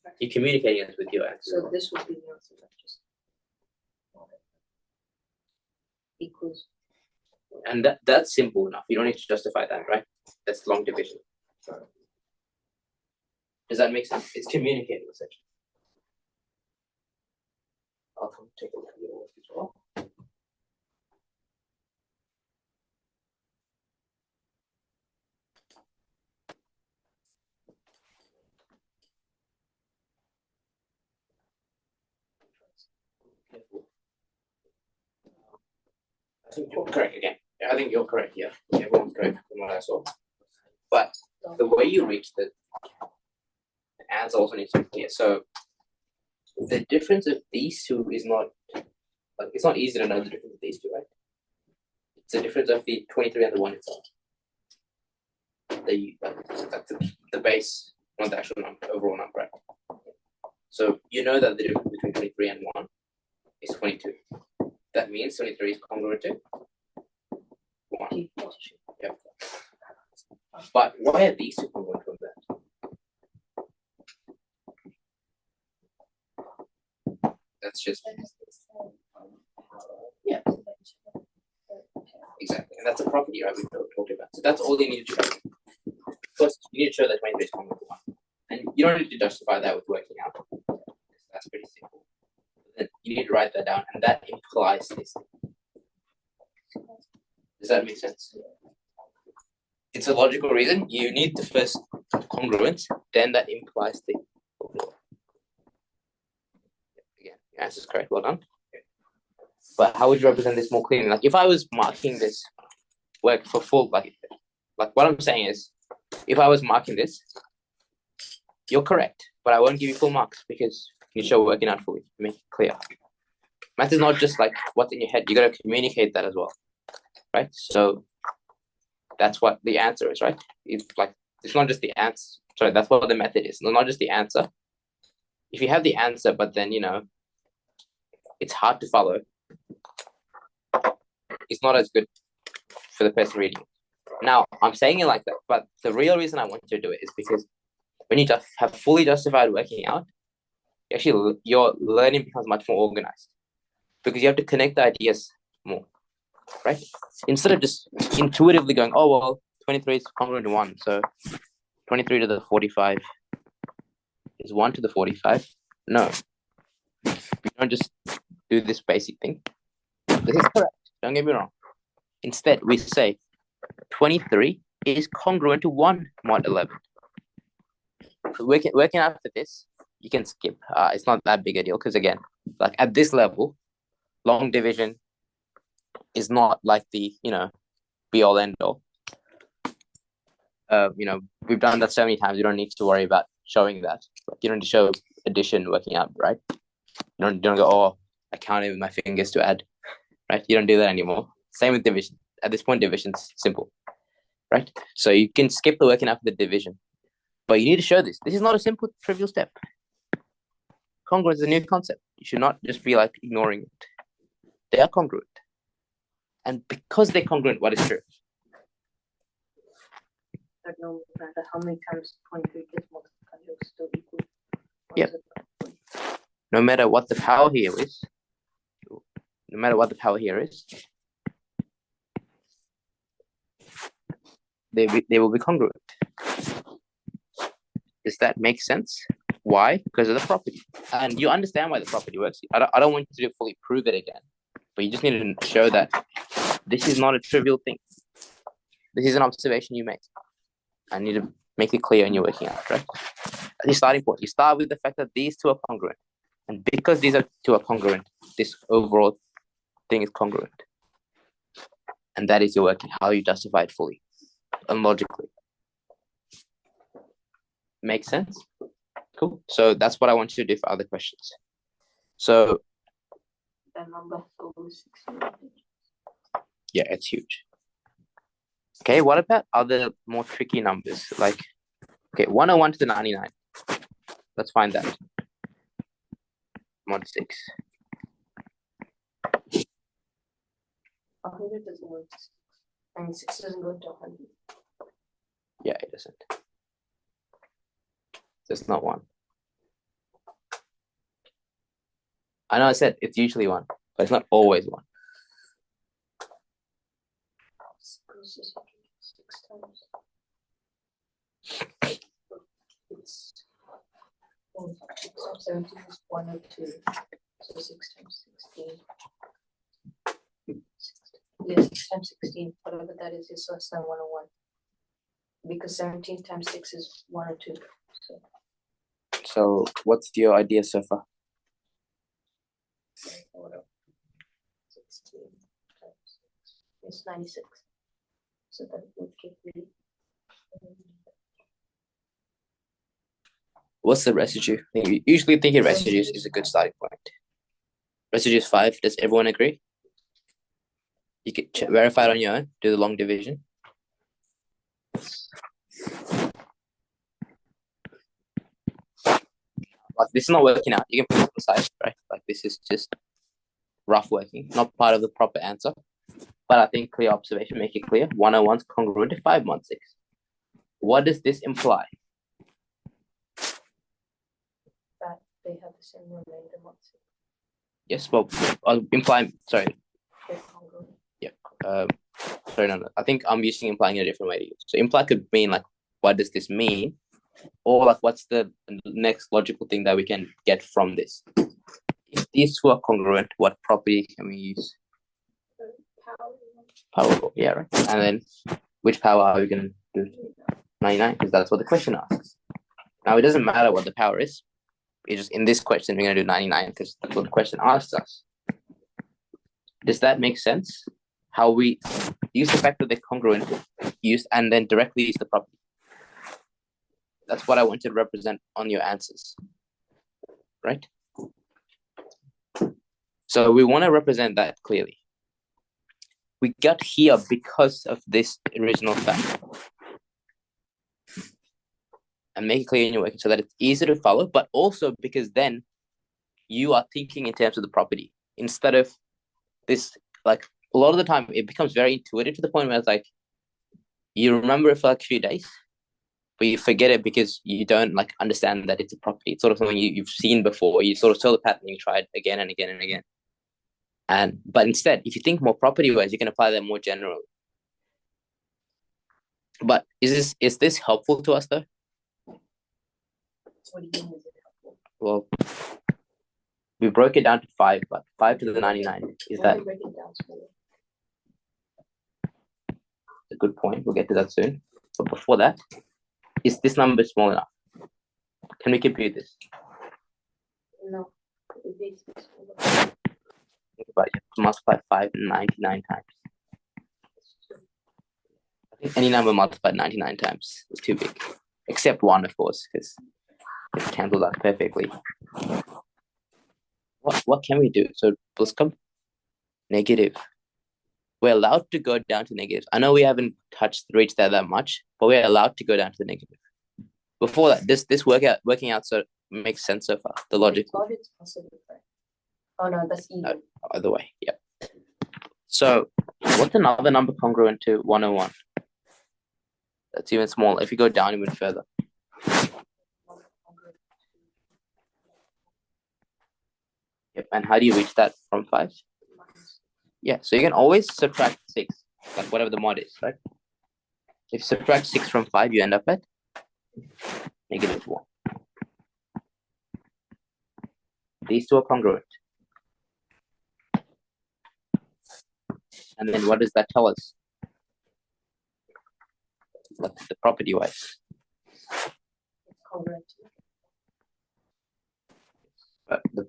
Right. You're communicating it with your answer. So this would be the answer that just equals. And that's simple enough. You don't need to justify that, right? That's long division. Does that make sense? It's communicating essentially. I'll come take a look at your work as well. Careful. I think you're correct again. Yeah, I think you're correct. Yeah, everyone's correct from what I saw. But the way you reach the answer also needs to be clear. So the difference of these two is not like it's not easy to know the difference of these two, right? It's the difference of the 23 and the 1 itself. That's the base, not the actual number, overall number, right? So you know that the difference between 23 and 1 is 22. That means 23 is congruent to 1. Yeah. But why are these two congruent from that? That's just yeah. Exactly, and that's a property, right? We talked about. So that's all you need to show. First, you need to show that 23 is congruent to 1, and you don't need to justify that with working out. That's pretty simple. Then you need to write that down, and that implies this. Does that make sense? It's a logical reason. You need the first congruence, then that implies the. Again, your answer is correct. Well done. But how would you represent this more clearly? Like if I was marking this work for full, like what I'm saying is, if I was marking this, you're correct, but I won't give you full marks because you show working out fully, make it clear. Math is not just like what's in your head. You got to communicate that as well, right? So that's what the answer is, right? It's not just the answer. Sorry, that's what the method is. Not just the answer. If you have the answer, but then it's hard to follow. It's not as good for the person reading. Now, I'm saying it like that, but the real reason I want you to do it is because when you just have fully justified working out, actually your learning becomes much more organized because you have to connect the ideas more, right? Instead of just intuitively going, oh, well, 23 is congruent to 1, so 23 to the 45 is 1 to the 45. No, you don't just do this basic thing. This is correct. Don't get me wrong. Instead, we say 23 is congruent to 1 mod 11. Working after this, you can skip. It's not that big a deal because, again, like at this level, long division is not like the, be all end all. We've done that so many times. You don't need to worry about showing that. Like, you don't need to show addition working out, right? You don't go, oh, I counted with my fingers to add, right? You don't do that anymore. Same with division. At this point, division's simple, right? So you can skip the working out for the division, but you need to show this. This is not a simple, trivial step. Congruence is a new concept. You should not just be like ignoring it. They are congruent. And because they're congruent, what is true? That no matter how many times 23 gets multiplied, it'll still equal. Yep. No matter what the power here is, they will be congruent. Does that make sense? Why? Because of the property. And you understand why the property works. I don't want you to fully prove it again, but you just need to show that this is not a trivial thing. This is an observation you make. I need to make it clear in your working out, right? That's your starting point. You start with the fact that these two are congruent. And because these two are congruent, this overall thing is congruent. And that is your working, how you justify it fully and logically. Make sense? Cool. So that's what I want you to do for other questions. So that number over 16. Yeah, it's huge. Okay, what about other more tricky numbers? Like, 101 to the 99. Let's find that. Mod 6. 100 doesn't go to 6. I mean, 6 doesn't go to 100. Yeah, it doesn't. Just not 1. I know I said it's usually 1, but it's not always 1. 6 times. It's 17 is 102. So 6 times 16. Yes, 6 times 16. Whatever that is less than 101. Because 17 times 6 is 102. So what's your idea so far? 16 times 6 is 96. So that would give you. What's the residue? Usually thinking residues is a good starting point. Residue is 5. Does everyone agree? You can verify it on your own. Do the long division. Like this is not working out. You can put it aside, right? Like this is just rough working, not part of the proper answer. But I think clear observation, make it clear. 101 is congruent to 5 mod 6. What does this imply? That they have the same remainder mod 6. Yes, well, I'll imply, sorry. They're congruent. Yeah. Sorry, no. I think I'm using implying in a different way to use. So imply could mean like, what does this mean? Or like, what's the next logical thing that we can get from this? If these two are congruent, what property can we use? Power, yeah, right. And then which power are we going to do? 99, because that's what the question asks. Now, it doesn't matter what the power is. It's just in this question, we're going to do 99 because that's what the question asks us. Does that make sense? How we use the fact that they're congruent, use and then directly use the property. That's what I want to represent on your answers, right? So we want to represent that clearly. We got here because of this original fact. And make it clear in your working so that it's easy to follow, but also because then you are thinking in terms of the property instead of this, like a lot of the time it becomes very intuitive to the point where it's like, you remember it for like a few days, but you forget it because you don't like understand that it's a property. It's sort of something you've seen before. You sort of saw the pattern, you try it again and again and again. But instead, if you think more property-wise, you can apply that more generally. But is this helpful to us though? What do you mean is it helpful? Well, we broke it down to 5, but 5 to the 99 is that Break it down smaller. a good point? We'll get to that soon. But before that, is this number small enough? Can we compute this? No. It would be smaller. Think about it. Multiply 5 99 times. I think any number multiplied 99 times is too big. Except 1, of course, because it cancels out perfectly. What can we do? So let's come negative. We're allowed to go down to negative. I know we haven't reached that much, but we're allowed to go down to the negative. Before that, this working out so makes sense so far. The logic. It's positive, right? Oh no, that's even. No, either way, yeah. So what's another number congruent to 101? That's even smaller. If you go down even further. Yep. And how do you reach that from 5? Yeah, so you can always subtract 6, like whatever the mod is, right? If you subtract 6 from 5, you end up at negative 1. These two are congruent. And then what does that tell us? What's the property-wise? It's congruent. The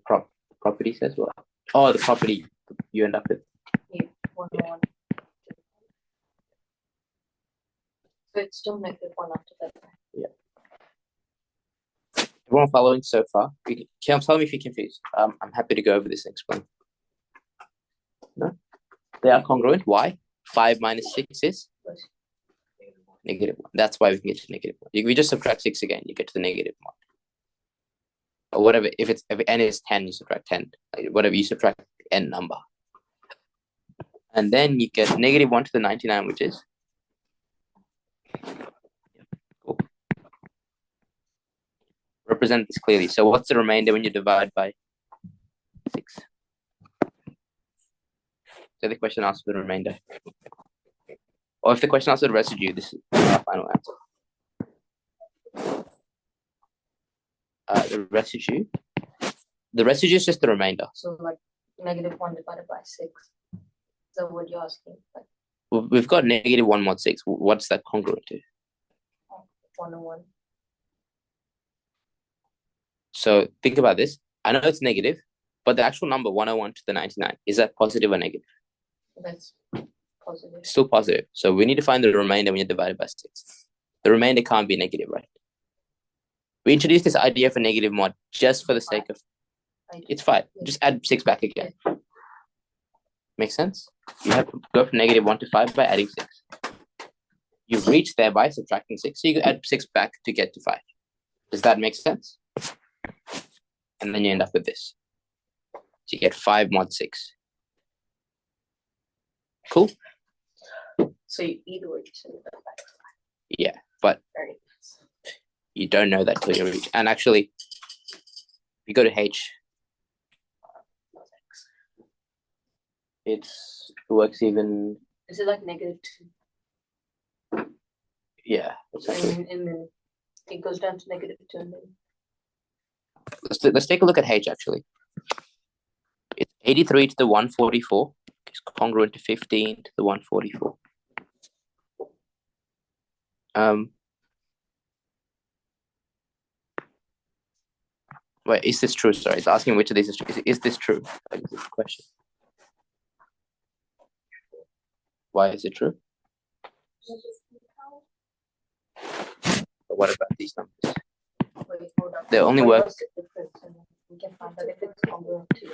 property says what? Oh, the property you end up with. Yeah, 101. So it's still negative 1 after that. Yeah. Everyone following so far? Tell me if you're confused. I'm happy to go over this and explain. No? They are congruent. Why? 5 minus 6 is? Negative 1. That's why we can get to negative 1. If we just subtract 6 again, you get to the negative 1. Or whatever, if n is 10, you subtract 10. Like whatever, you subtract n number. And then you get negative 1 to the 99, which is? Cool. Represent this clearly. So what's the remainder when you divide by 6? So the question asks for the remainder. Or if the question asks for the residue, this is our final answer. The residue is just the remainder. So like negative 1 divided by 6. So what you're asking? Like, We've got negative 1 mod 6. What's that congruent to? 101. So think about this. I know it's negative, But the actual number 101 to the 99, is that positive or negative? That's positive. It's still positive. So we need to find the remainder when you divide it by 6. The remainder can't be negative, right? We introduced this idea for negative mod just for the sake of, it's 5. Just add 6 back again. Make sense? You have to go from -1 to 5 by adding 6. You've reached there by subtracting 6. So you can add 6 back to get to 5. Does that make sense? And then you end up with this. So you get 5 mod 6. Cool? So you either way, you send that back. Yeah, but Very nice. you don't know that till you reach. And actually, if you go to H, it works even. Is it like -2? Yeah. Exactly. And then it goes down to -2 and then. Let's take a look at H actually. It's 83 to the 144. It's congruent to 15 to the 144. Wait, is this true? Sorry, it's asking which of these is true. Is this true? Like, is this the question? Why is it true? But what about these numbers? Wait, hold on. They only What work. was the difference? And then we can find out if it's congruent to.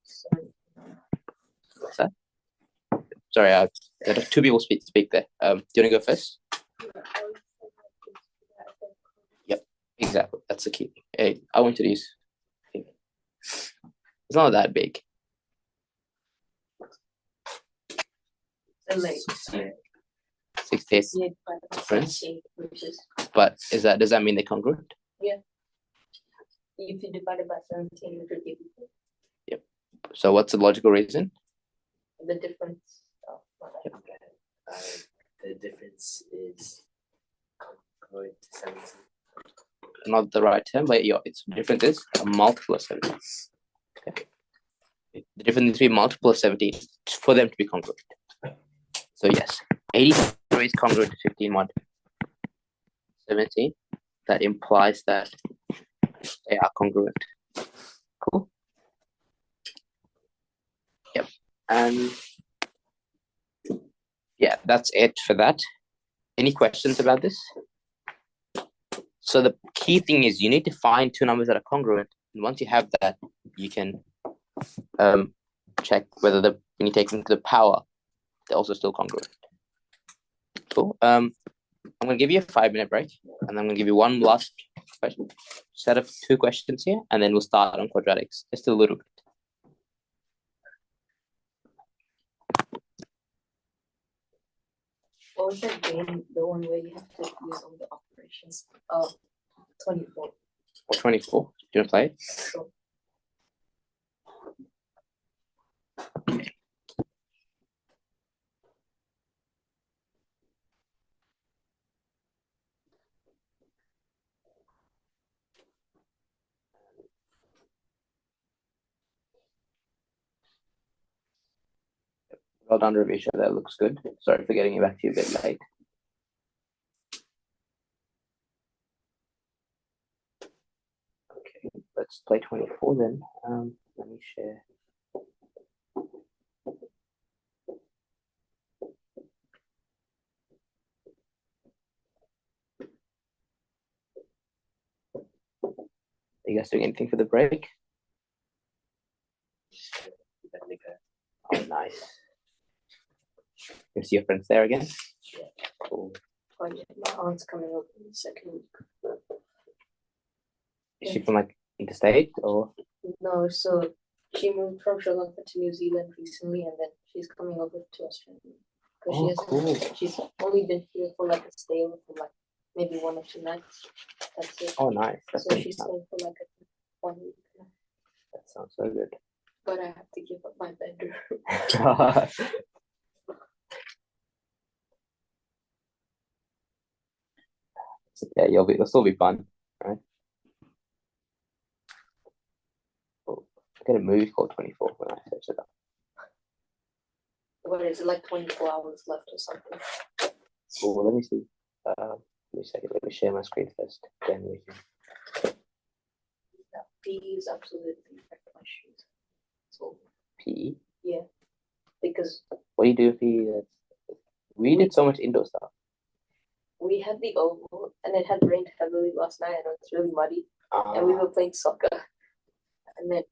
So, What's that? Sorry, there are 2 people speak there. Do you want to go first? Yep, exactly. That's the key. Hey, I went to these. It's not that big. so like 68 difference. Which is But does that mean they're congruent? if you divide it by 17, it would give you So what's the logical reason? the difference. The difference is congruent to 17. Not the right term, but yeah, its difference is a multiple of 17. Okay. The difference between multiple of 17 is for them to be congruent. So yes, 83 is congruent to 15 mod 17. That implies that they are congruent. Cool. Yep. And yeah, that's it for that. Any questions about this? So the key thing is you need to find 2 numbers that are congruent. And once you have that, you can check whether when you take them to the power, they're also still congruent. Cool. I'm going to give you a 5-minute break, and I'm going to give you one last question, set of 2 questions here, and then we'll start on quadratics just a little bit. What was that game? The one where you have to use all the operations. 24. Or 24. Do you want to play it? Sure. Well done, Ravisha. That looks good. Sorry for getting you back to you a bit late. Okay, let's play 24 then. Let me share. Are you guys doing anything for the break? Oh, nice. You see your friends there again? Cool. Oh, yeah. My aunt's coming up in the second week. Is she from like interstate or? No, so she moved from Sri Lanka to New Zealand recently, and then she's coming over to Australia. Oh, cool. She's only been here for like a stay over for like maybe 1 or 2 nights. That's it. Oh, nice. That's So really she's nice. staying for like 1 week. That sounds so good. But I have to give up my bedroom. Yeah, it'll still be fun, right? Oh, I get a movie called 24 when I search it up. What is it, like 24 hours left or something? Oh, let me see. Let me second. Let me share my screen first. Then we can. These absolutely affect my shoes. PE. Because What do you do in PE? We did so much indoor stuff. we had the oval and it had rained heavily last night and it was really muddy and we Ah. were playing soccer. And then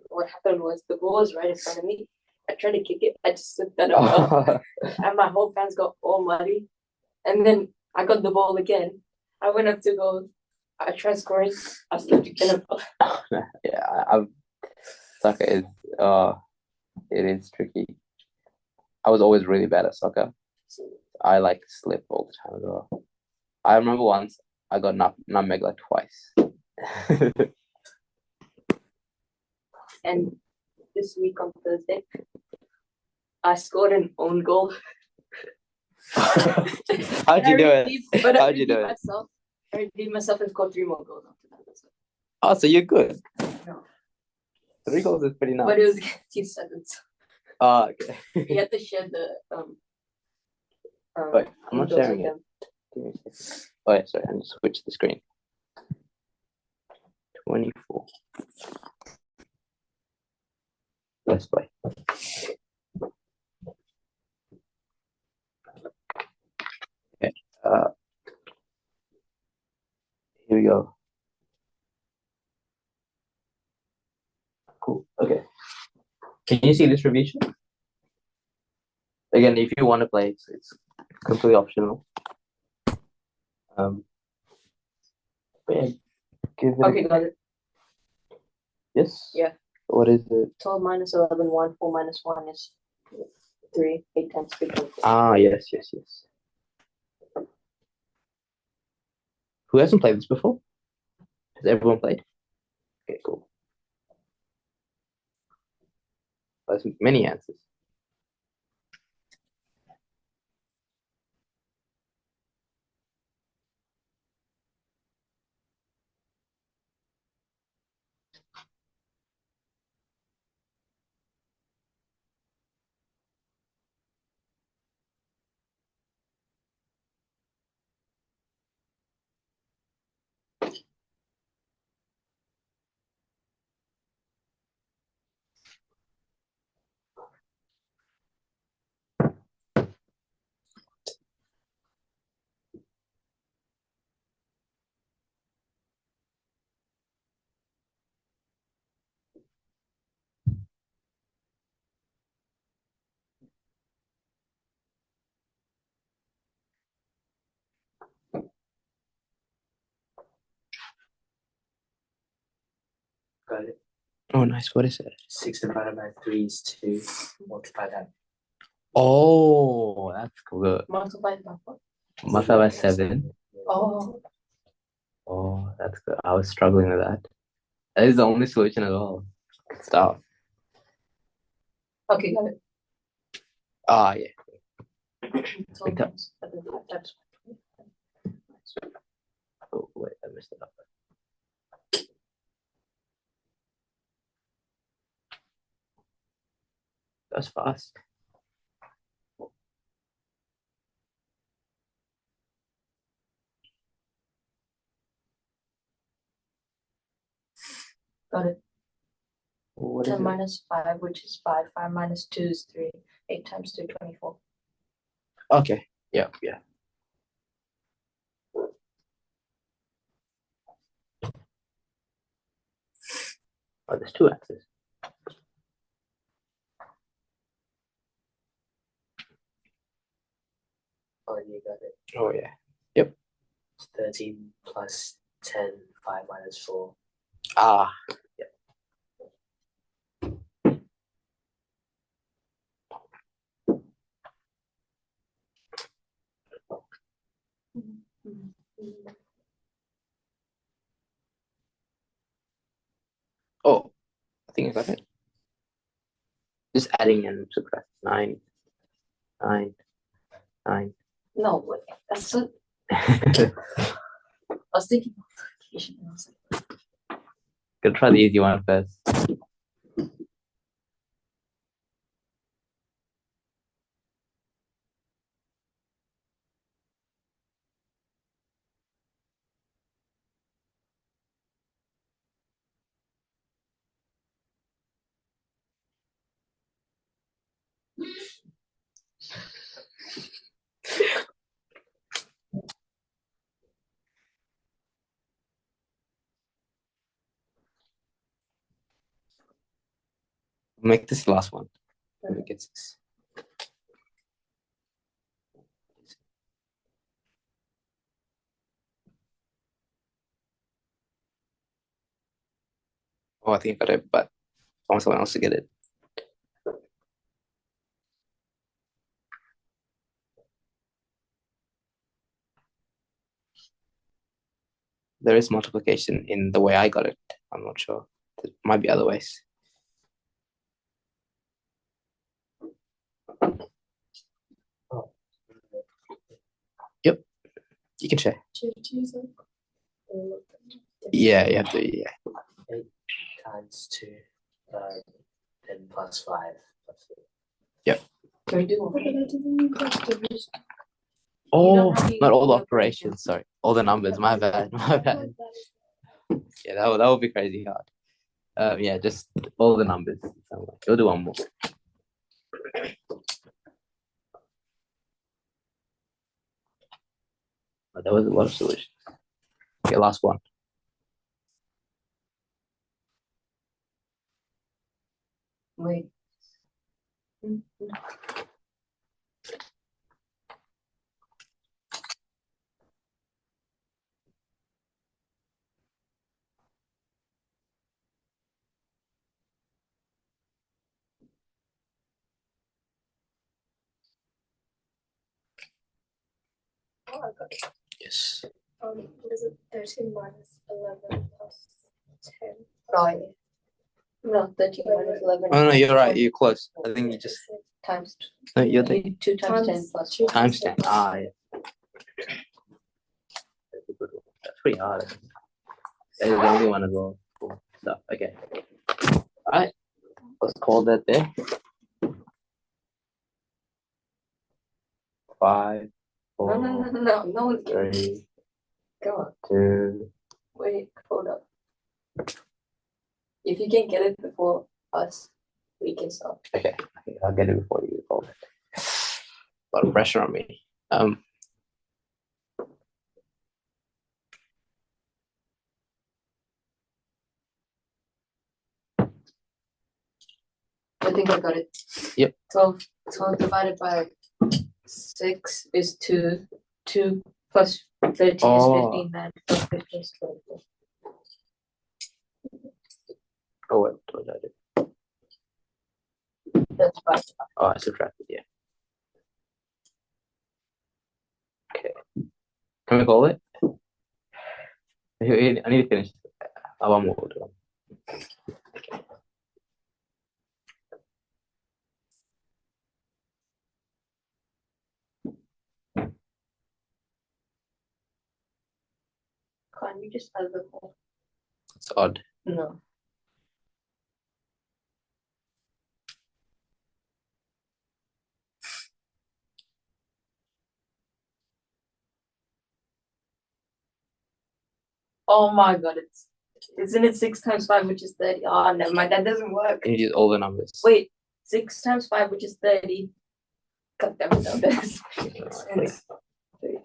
what happened was the ball was right in front of me. I tried to kick it, I just slipped and it fell. And my whole pants got all muddy. And then I got the ball again. I went up to go. I tried scoring. I slipped again and fell. Yeah, soccer is it is tricky. I was always really bad at soccer. I like slip all the time as well. I remember once I got nutmeg like twice. And this week on Thursday, I scored an own goal. How'd you do it? How'd you do it? I redeemed myself and scored 3 more goals after that. So. Oh, so you're good. No. 3 goals is pretty nice. But it was against T7. So Oh, okay. you have to share the Wait, I'm not indoors sharing with it. them. Give me a second. Oh, yeah, sorry, I need to switch the screen. 24. Let's play. Okay. Here we go. Cool. Okay. Can you see this revision? Again, if you want to play, it's completely optional. Yeah, give it. Okay, got it. Yes. Yeah. What is it? 12 minus 11, 1, 4 minus 1 is 3, 8 times 3. Ah, yes. Who hasn't played this before? Has everyone played? Okay, cool. There's many answers. Got it. Oh, nice. What is it? 6 divided by 3 is 2. Multiply that. Oh, that's good. Multiply by what? Multiply by 7. Oh, Oh, that's good. I was struggling with that. That is the only solution at all. Good stuff. okay, got it. Ah, yeah. 12 times 7, 5 times 5. Oh, wait, I messed it up. That's fast. Got it. What is 10 it? minus 5, which is 5. 5 minus 2 is 3. 8 times 2, 24. Okay. Yeah. Oh, there's 2 answers. Oh, you got it. Oh, yeah. It's 13 plus 10, 5 minus 4. Ah. Yeah. Oh, I think I got it. Just adding and subtract. 9. 9. No, wait, that's so. I was thinking multiplication and I was like, Gonna try the easy one first. Make this the last one. Whoever gets this. Oh, I think I got it, but I want someone else to get it. There is multiplication in the way I got it. I'm not sure. There might be other ways. Yep. You can share. Do you choose like all of them? Yeah, you have to. Yeah. 8 times 2, 10 plus 5 plus 3. Can we do one? But that doesn't mean that's division. Oh, have to not all the use the operations. Sorry, all the numbers. My bad. My bad. Like that is- Yeah, that would be crazy hard. Yeah, just all the numbers. We'll do one more. Oh, there was a lot of solutions. Okay, last one. Wait. Oh, I got it. Yes. What is it? 13 minus 11 plus 10. Oh, yeah. No, 13 minus 11. Oh no, you're right. 20 You're close. I think you just times no. You're the 2 times 10 plus two 1. times 10. Ah, yeah. That's a good one. That's pretty hard. That is the only one as well. Cool. So, okay. All right. Let's call that there. 5, 4, No one's getting 3, Come on. 2. Wait, hold up. If you can get it before us, we can stop. Okay, I'll get it before you call it. A lot of pressure on me. I think I got it. Yep. 12 divided by 6 is 2. 2 plus 13 Oh. is 15. 9 plus 15 is 24. Oh, what did I do? That's right. Oh, I subtracted, yeah. Okay. Can we call it? I need to finish. One more. Can't you just add the whole? It's odd. No. Oh my god, isn't it 6 times 5, which is 30? Oh, never mind, that doesn't work. You use all the numbers. Wait, 6 times 5, which is 30. God damn it, no, that's Wait. 3.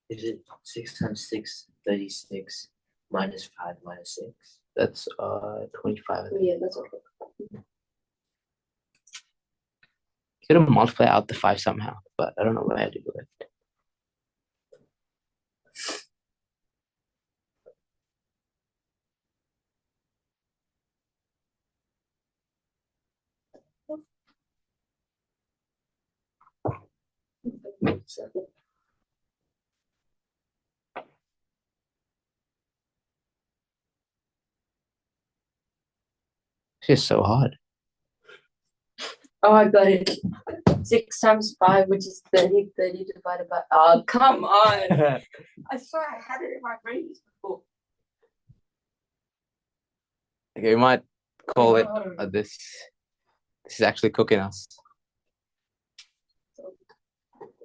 Is it 6 times 6, 36, minus 5, minus 6? That's 25. I think. Yeah, that's okay. Could have multiplied out the 5 somehow, but I don't know where to do it. It's just so hard. Oh, I got it. 6 times 5, which is 30. 30 divided by. Oh, come on. I swear I had it in my brain before. Okay, we might call it No. this. This is actually cooking us.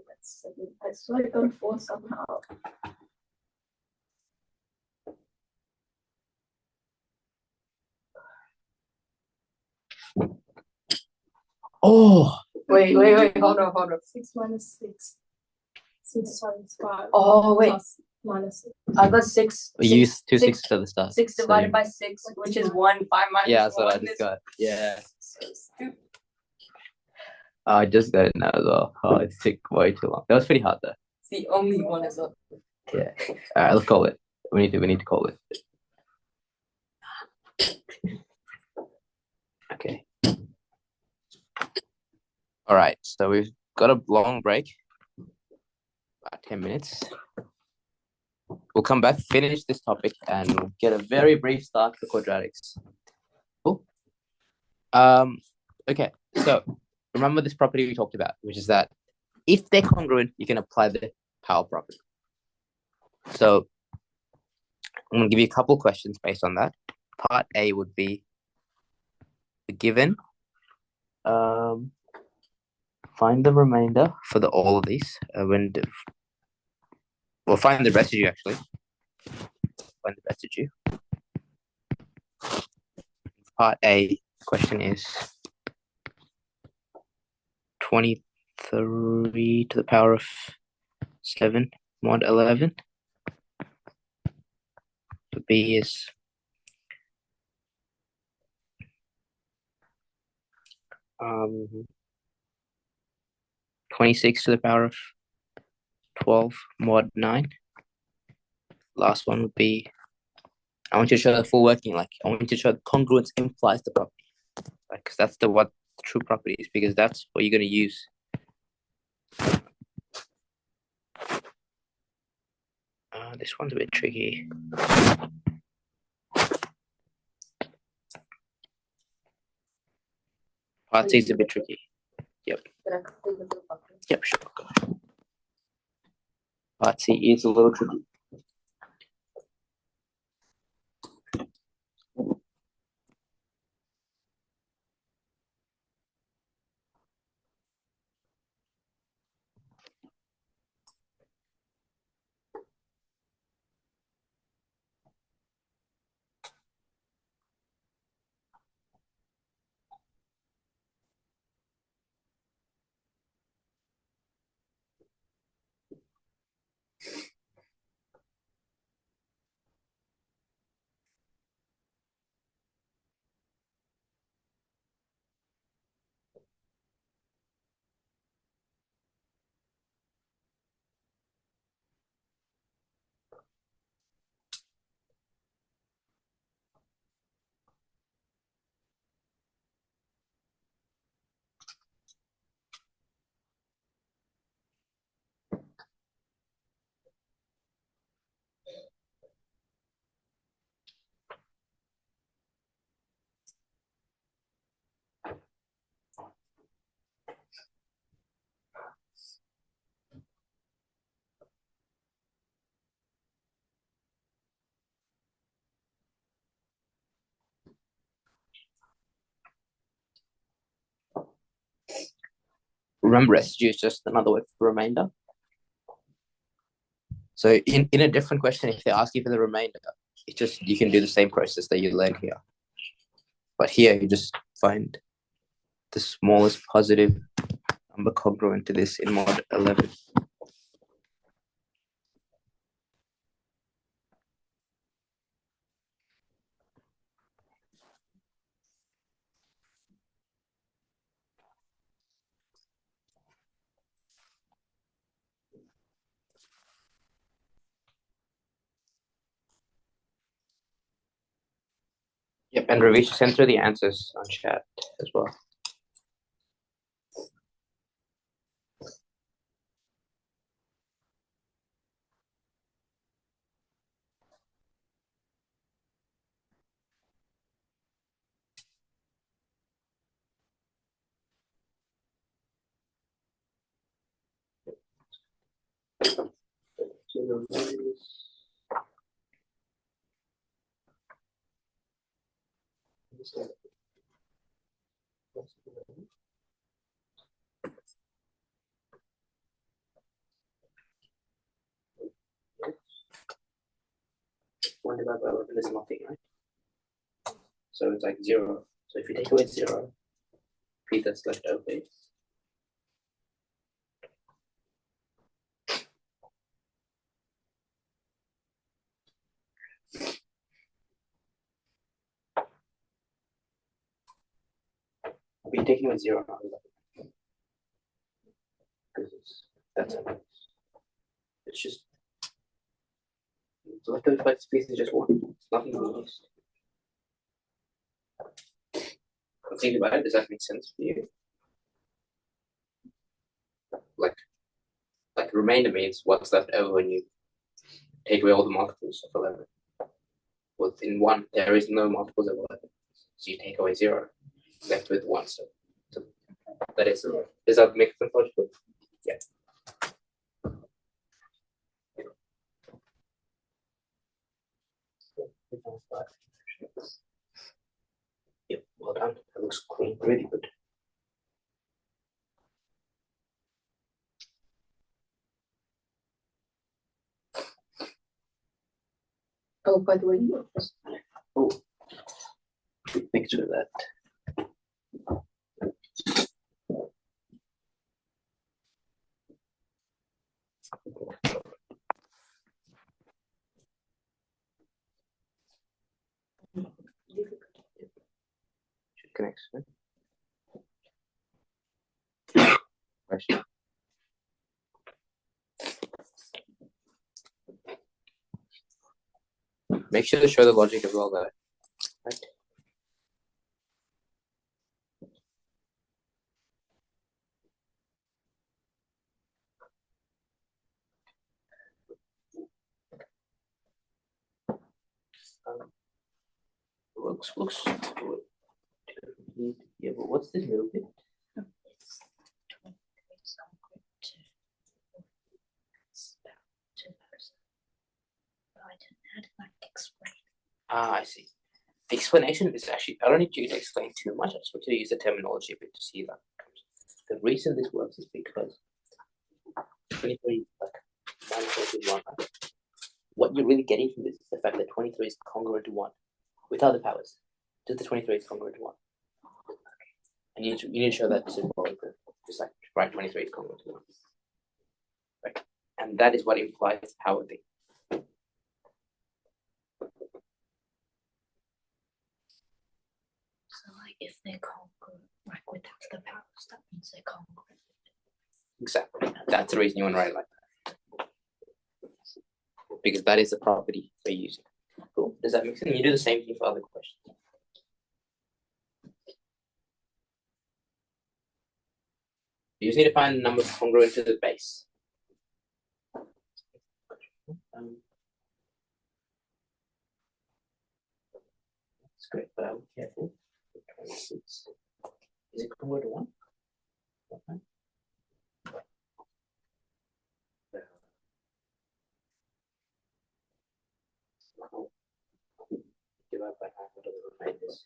That's 7. I swear I got 4 somehow. Oh, Wait, hold on. 6 minus 6. 6 times 5. Oh, wait. Plus minus 6. I got 6. We used two sixes at the start. 6 divided by 6, which is 1. 5 minus Yeah, that's 1 what I just is got. Yeah. so stupid. I just got it now as well. Oh, it took way too long. That was pretty hard though. It's the only one as well. Yeah. All right, let's call it. We need to call it. Okay. All right. So we've got a long break, about 10 minutes. We'll come back, finish this topic, and we'll get a very brief start for quadratics. Cool. Okay. So remember this property we talked about, which is that if they're congruent, you can apply the power property. So I'm going to give you a couple questions based on that. Part A would be the given. Find the remainder for all of these. We'll find the residue actually. Find the residue. Part A question is 23 to the power of 7 mod 11. So B is 26 to the power of 12 mod 9. Last one would be, I want you to show the full working, like I want you to show congruence implies the property, like because that's what the true property is, because that's what you're going to use. This one's a bit tricky. Part C is a bit tricky. Yep. Yep, sure. Part C is a little tricky. Remember, residue is just another word for remainder. So in a different question, if they ask you for the remainder, it's just you can do the same process that you learned here. But here you just find the smallest positive number congruent to this in mod 11. Yep, and Ravish sent through the answers on chat as well. One divided by 11 is nothing, right? So it's like 0. So if you take away 0, p that's left over taking away 0 out of 11. Because that's how it is. It's just so left over space is just 1. It's nothing else. Think about it, does that make sense for you? Like remainder means what's left over when you take away all the multiples of 11. Within 1, there is no multiples of 11. So you take away 0, left with 1. So that is, does that make sense logical? Yeah. Yep, well done. That looks clean, really good. Oh, by the way, Oh, good picture of that. Should connect. Question. Make sure to show the logic as well, though. Right? Looks good. Yeah, but what's this middle bit? Ah, I see. The explanation is actually, I don't need you to explain too much. I just want you to use the terminology a bit to see that. The reason this works is because 23, like, minus 1. What you're really getting from this is the fact that 23 is congruent to 1 without the powers. Just the 23 is congruent to 1. And you need to show that symbolically. Just like, right, 23 is congruent to 1. Right? And that is what implies the power thing. So, like, if they're congruent, like without the powers, that means they're congruent. Exactly. That's the reason you want to write it like that. Because that is the property we're using. Cool. Does that make sense? You do the same thing for other questions. You just need to find the number congruent to the base. That's great, but I'm careful. 26. Is it congruent to 1? Okay. Divide by half, what does it remain this?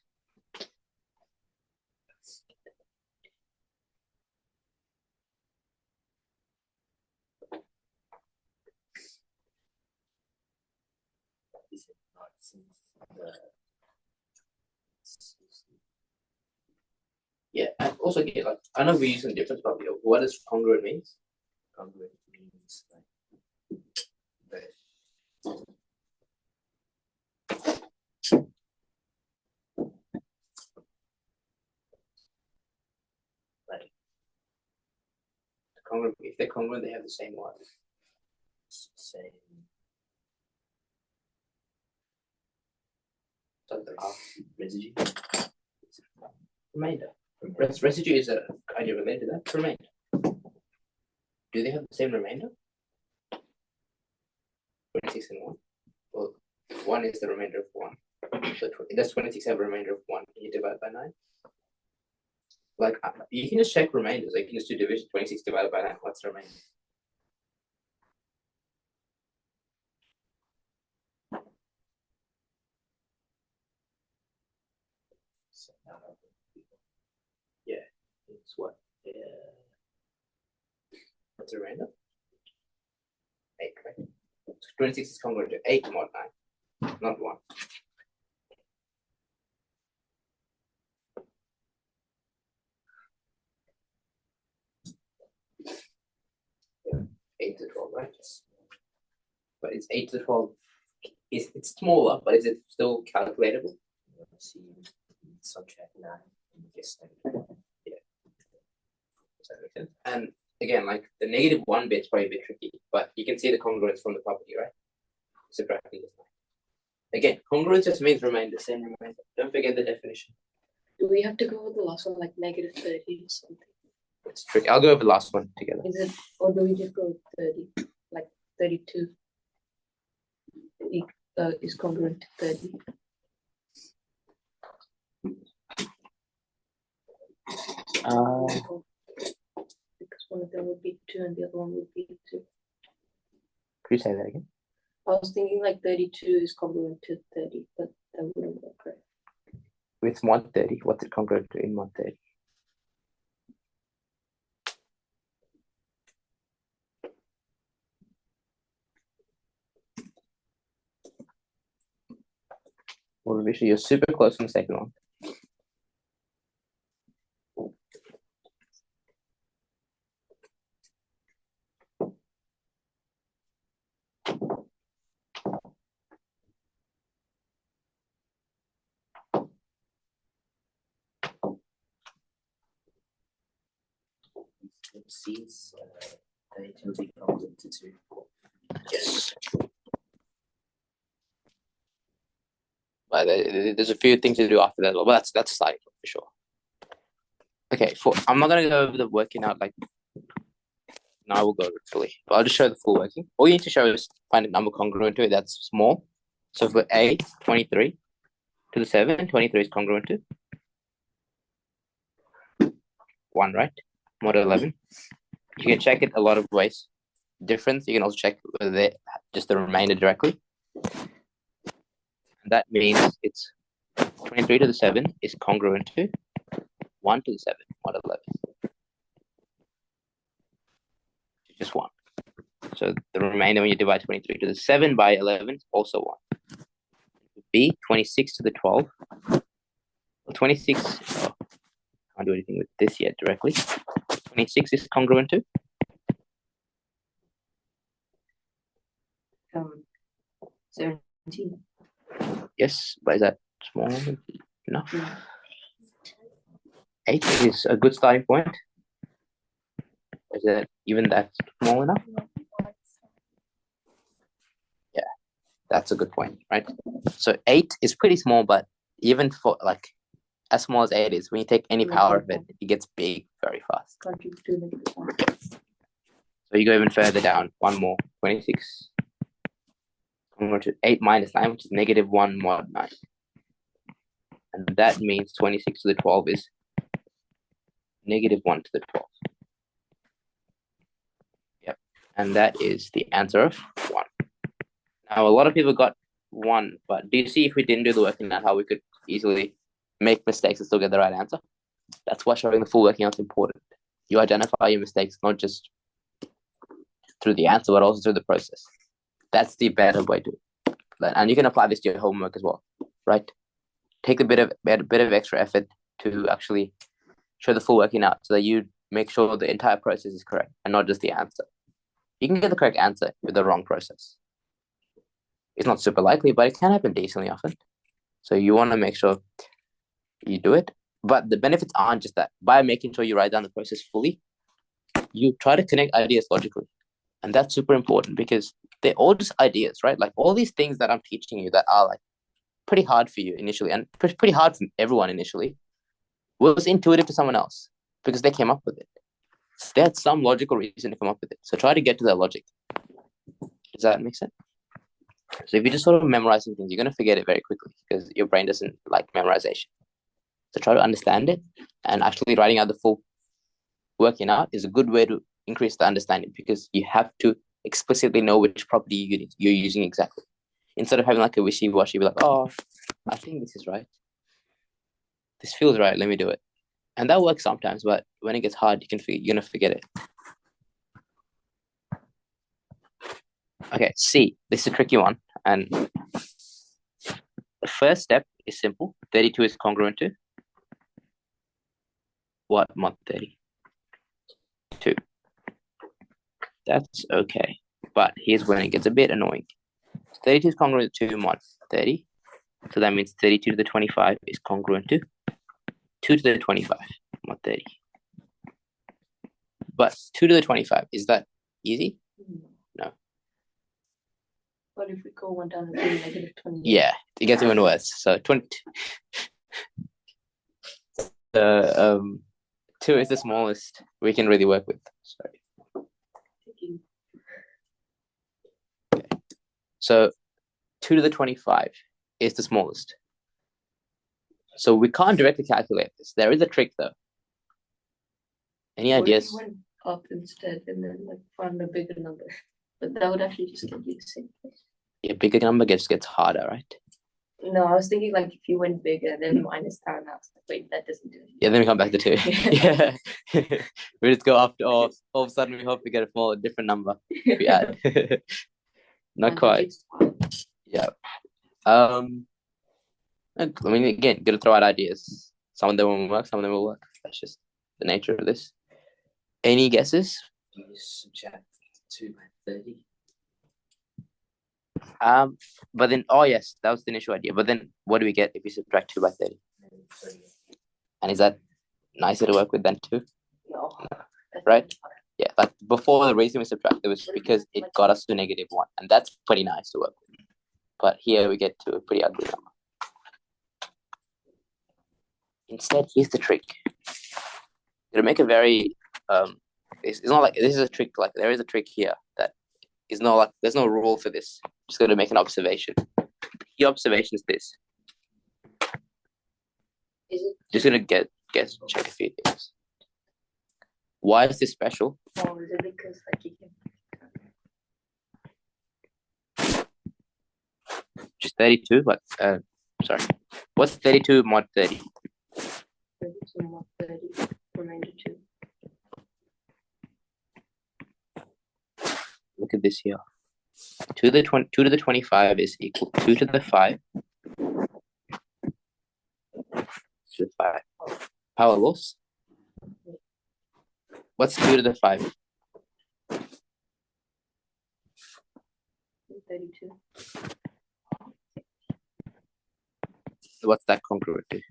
Yeah, and also get like, I know we're using different stuff here. What does congruent means? Congruent means like Congruent, if they're congruent, they have the same what? same Residue. Remainder. Residue is a idea related to that. Remainder. Do they have the same remainder? 26 and 1. Well, 1 is the remainder of 1. So does 26 have a remainder of 1? Can you divide by 9? Like, you can just check remainders. Like, you can just do division 26 divided by 9. What's the remainder? Yeah, it's what? What's the remainder? 8, right? So 26 is congruent to 8 mod 9, not 1. Yeah, 8 to 12, right? But it's 8 to 12. It's smaller, but is it still calculatable? see subtract 9 and get 7. Yeah, Does that make sense? And again, like the -1 bit's probably a bit tricky, but you can see the congruence from the property, right? Subtracting this. Again, congruence just means remainder, same remainder. Don't forget the definition. Do we have to go with the last one, like -30 or something? It's tricky. I'll go over the last one together. Is it, or do we just go with 30, like 32? Is congruent to 30. Because one of them would be 2 and the other one would be 2. Could you say that again? I was thinking like 32 is congruent to 30, but that wouldn't work, right? With mod 30, what's it congruent to in mod 30? Well, Vishu, you're super close on the second one. C's 32 will be congruent to 2. Yes. But there's a few things to do after that, but that's a starting point for sure. Okay, I'm not gonna go over the working out like now. I will go over it fully, but I'll just show the full working. All you need to show is find a number congruent to it that's small. So for A, 23 to the 7, 23 is congruent to 1, right? Mod 11. You can check it a lot of ways. Difference, you can also check whether they're just the remainder directly. And that means it's 23 to the 7 is congruent to 1 to the 7, mod 11. Just 1. So the remainder when you divide 23 to the 7 by 11 is also 1. B, 26 to the 12. Well, 26, can't do anything with this yet directly. 26 is congruent to 17. Yes, but is that small enough? 8 is a good starting point. Is it even that small enough? Yeah, that's a good point, right? So 8 is pretty small, but even for like as small as 8 is, when you take any power of it, it gets big very fast. So you go even further down, one more, 26. I'm going to 8 minus 9, which is -1 mod 9. And that means 26 to the 12 is -1 to the 12. Yep. And that is the answer of 1. Now, a lot of people got 1, but do you see if we didn't do the working out, how we could easily make mistakes and still get the right answer? That's why showing the full working out is important. You identify your mistakes, not just through the answer, but also through the process. That's the better way to, and you can apply this to your homework as well, right? Take a bit of extra effort to actually show the full working out so that you make sure the entire process is correct and not just the answer. You can get the correct answer with the wrong process. It's not super likely, but it can happen decently often. So you want to make sure you do it. But the benefits aren't just that. By making sure you write down the process fully, you try to connect ideas logically. And that's super important because they're all just ideas, right? Like all these things that I'm teaching you that are like pretty hard for you initially and pretty hard for everyone initially was intuitive to someone else because they came up with it. So they had some logical reason to come up with it. So try to get to that logic. Does that make sense? So if you're just sort of memorizing things, you're going to forget it very quickly because your brain doesn't like memorization. So try to understand it, and actually writing out the full working out is a good way to increase the understanding because you have to explicitly know which property you're using exactly. Instead of having like a wishy-washy, be like, oh, I think this is right. This feels right, let me do it. And that works sometimes, but when it gets hard, you're going to forget it. Okay, C, this is a tricky one. And the first step is simple. 32 is congruent to what mod 30? 2. That's okay. But here's when it gets a bit annoying. 32 is congruent to mod 30. So that means 32 to the 25 is congruent to 2 to the 25 mod 30. But 2 to the 25, is that easy? No. What if we go one down to -20? Yeah, it gets even worse. So 20. 2 is the smallest we can really work with. Sorry. So 2 to the 25 is the smallest. So we can't directly calculate this. There is a trick though. Any What if ideas? you went up instead and then like find a bigger number? But that would actually just get you the same place. A bigger number gets harder, right? No, I was thinking like if you went bigger, then minus down. I was like, wait, that doesn't do it. Yeah, then we come back to 2. Yeah. Yeah. We just go up to all of a sudden we hope we get a more different number. We add. Not quite. Yeah. I mean, again, gotta throw out ideas. Some of them won't work, some of them will work. That's just the nature of this. Any guesses? Do you subtract 2 by 30? But then, oh yes, that was the initial idea. But then, what do we get if we subtract 2 by 30? And is that nicer to work with than 2? No. Right? Yeah, like before the reason we subtracted was because it got us to -1, and that's pretty nice to work with. But here we get to a pretty ugly number. Instead, here's the trick. It'll make a very it's not like this is a trick. Like there is a trick here that is not like there's no rule for this. Just going to make an observation. The observation is this. Is it? Just gonna guess check a few things. Why is this special? Oh, is it because like you can Just 32, but sorry. What's 32 mod 30? 32 more 30 remainder 2. Look at this here. 2 to the 25 is equal 2 to the 5. 2 to the 5. Power loss. What's 2 to the 5? 32. What's that congruent to?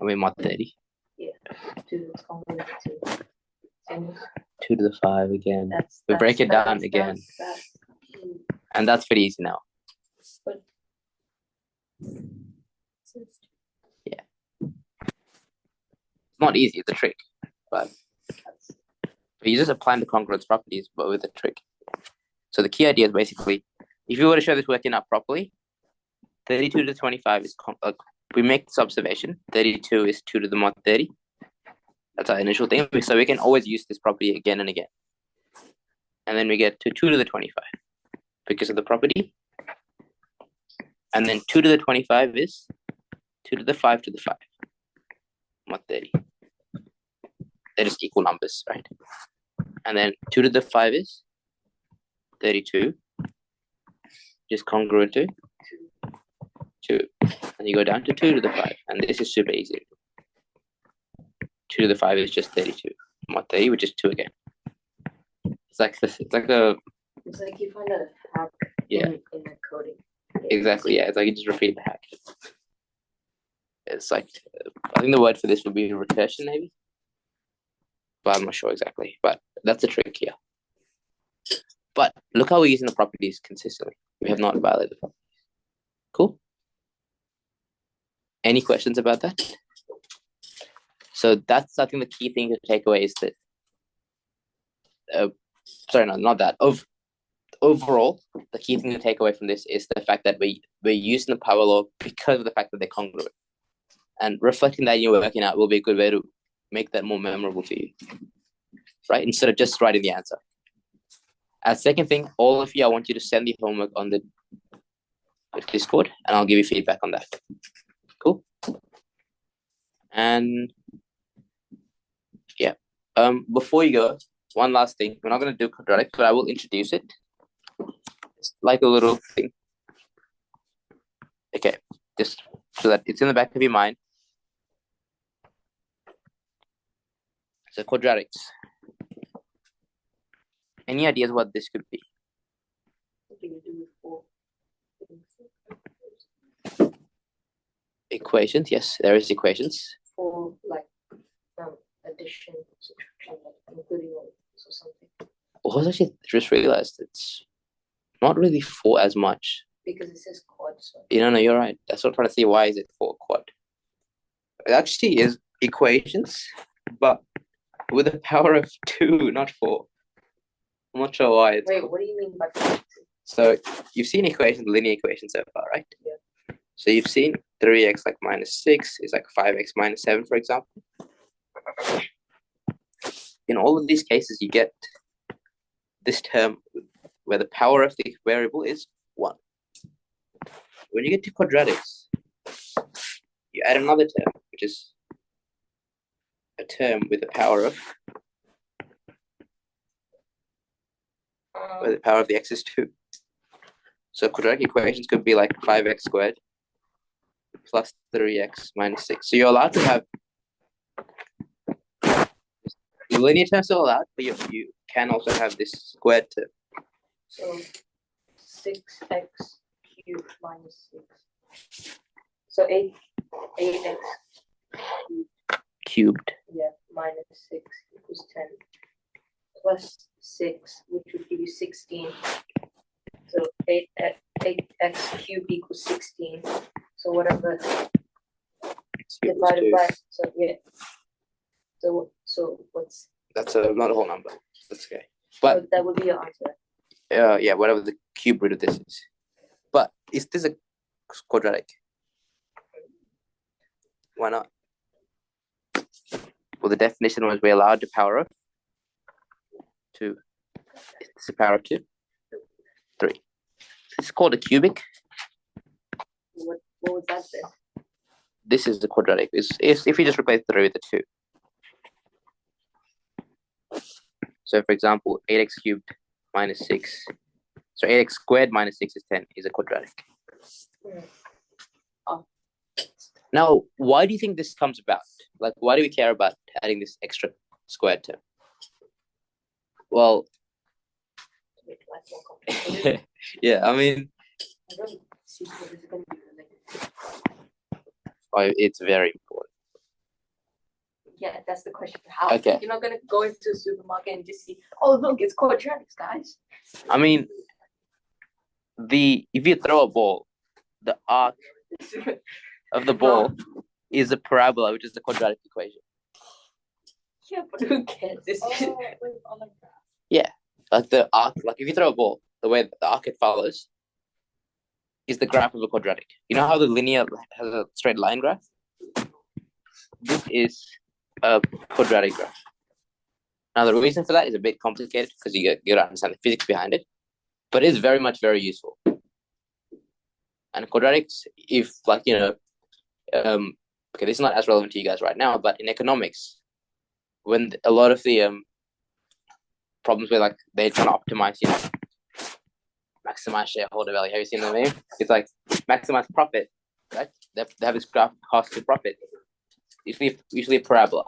I mean mod 30. Yeah. 2 is congruent to. And 2 to the 5 again. that's We break it down that's- again. that's- And that's pretty easy now. But It's not easy, it's a trick. But you just apply the congruence properties, but with a trick. So the key idea is basically, if you were to show this working out properly, 32 to the 25 is, we make this observation, 32 is 2 to the mod 30. That's our initial thing. So we can always use this property again and again. And then we get to 2 to the 25 because of the property. And then 2 to the 25 is 2 to the 5 to the 5, mod 30. They're just equal numbers, right? And then 2 to the 5 is 32, just congruent to 2. And you go down to 2 to the 5. And this is super easy. 2 to the 5 is just 32. Mod 30, which is 2 again. It's like this. It's like you find a hack Yeah. in the coding. exactly, yeah. It's like you just repeat the hack. It's like, I think the word for this would be recursion, maybe. But I'm not sure exactly. But that's a trick here. But look how we're using the properties consistently. We have not violated the properties. Cool. Any questions about that? So that's, I think, the key thing to take away is that, sorry, no, not that. Overall, the key thing to take away from this is the fact that we're using the power law because of the fact that they're congruent. And reflecting that you're working out will be a good way to make that more memorable for you, right? Instead of just writing the answer. As second thing, all of you, I want you to send the homework on the Discord, and I'll give you feedback on that. Cool. And yeah, before you go, one last thing. We're not going to do quadratic, but I will introduce it. It's like a little thing. Okay, just so that it's in the back of your mind. So quadratics. Any ideas what this could be? Something to do with 4. Equations, yes, there is equations. 4 like addition, subtraction, like including all this or something. Well, I actually just realized it's not really 4 as much. Because it says quad, so No, you're right. That's what I'm trying to see. Why is it 4 quad? It actually is equations, but with a power of 2, not 4. I'm not sure why. wait, what do you mean by quad? So you've seen equations, linear equations so far, right? Yeah. So you've seen 3x like -6 is like 5x -7, for example. In all of these cases, you get this term where the power of the variable is 1. When you get to quadratics, you add another term, which is a term with the power of where the power of the x is 2. So quadratic equations could be like 5x squared plus 3x minus 6. So you're allowed to have the linear terms are allowed, but you can also have this squared term. So 6x cubed minus 6. So 8x Cubed. yeah minus 6 equals 10 plus 6, which would give you 16. So 8x cubed equals 16. So whatever X cubed is divided 2. by yeah. So what's That's not a whole number. That's okay. But so that would be your answer. yeah, whatever the cube root of this is. But is this a quadratic? Why not? Well, the definition was we're allowed to power of 2. Is this a power of 2? 3. This is called a cubic. What was that then? This is the quadratic. Is if you just replace 3 with a 2. So, for example, 8x cubed minus 6. So 8x squared minus 6 is 10 is a quadratic. Oh. Now, why do you think this comes about? Like, why do we care about adding this extra squared term? Well, To make life more complicated. yeah, I mean, I don't see what this is going to be related. it's very important. Yeah, that's the question. How? Okay. You're not going to go into a supermarket and just see, oh, look, it's quadratics, guys. I mean, if you throw a ball, the arc of the ball is a parabola, which is the quadratic equation. Yeah, but who cares? This is Like the arc, like if you throw a ball, the way the arc it follows is the graph of a quadratic. You know how the linear has a straight line graph? This is a quadratic graph. Now, the reason for that is a bit complicated because you got to understand the physics behind it, but it is very useful. And quadratics, if like, okay, this is not as relevant to you guys right now, but in economics, when a lot of the problems where like they're trying to optimize, maximize shareholder value. Have you seen the meme? It's like maximize profit, right? They have this graph cost to profit, usually a parabola,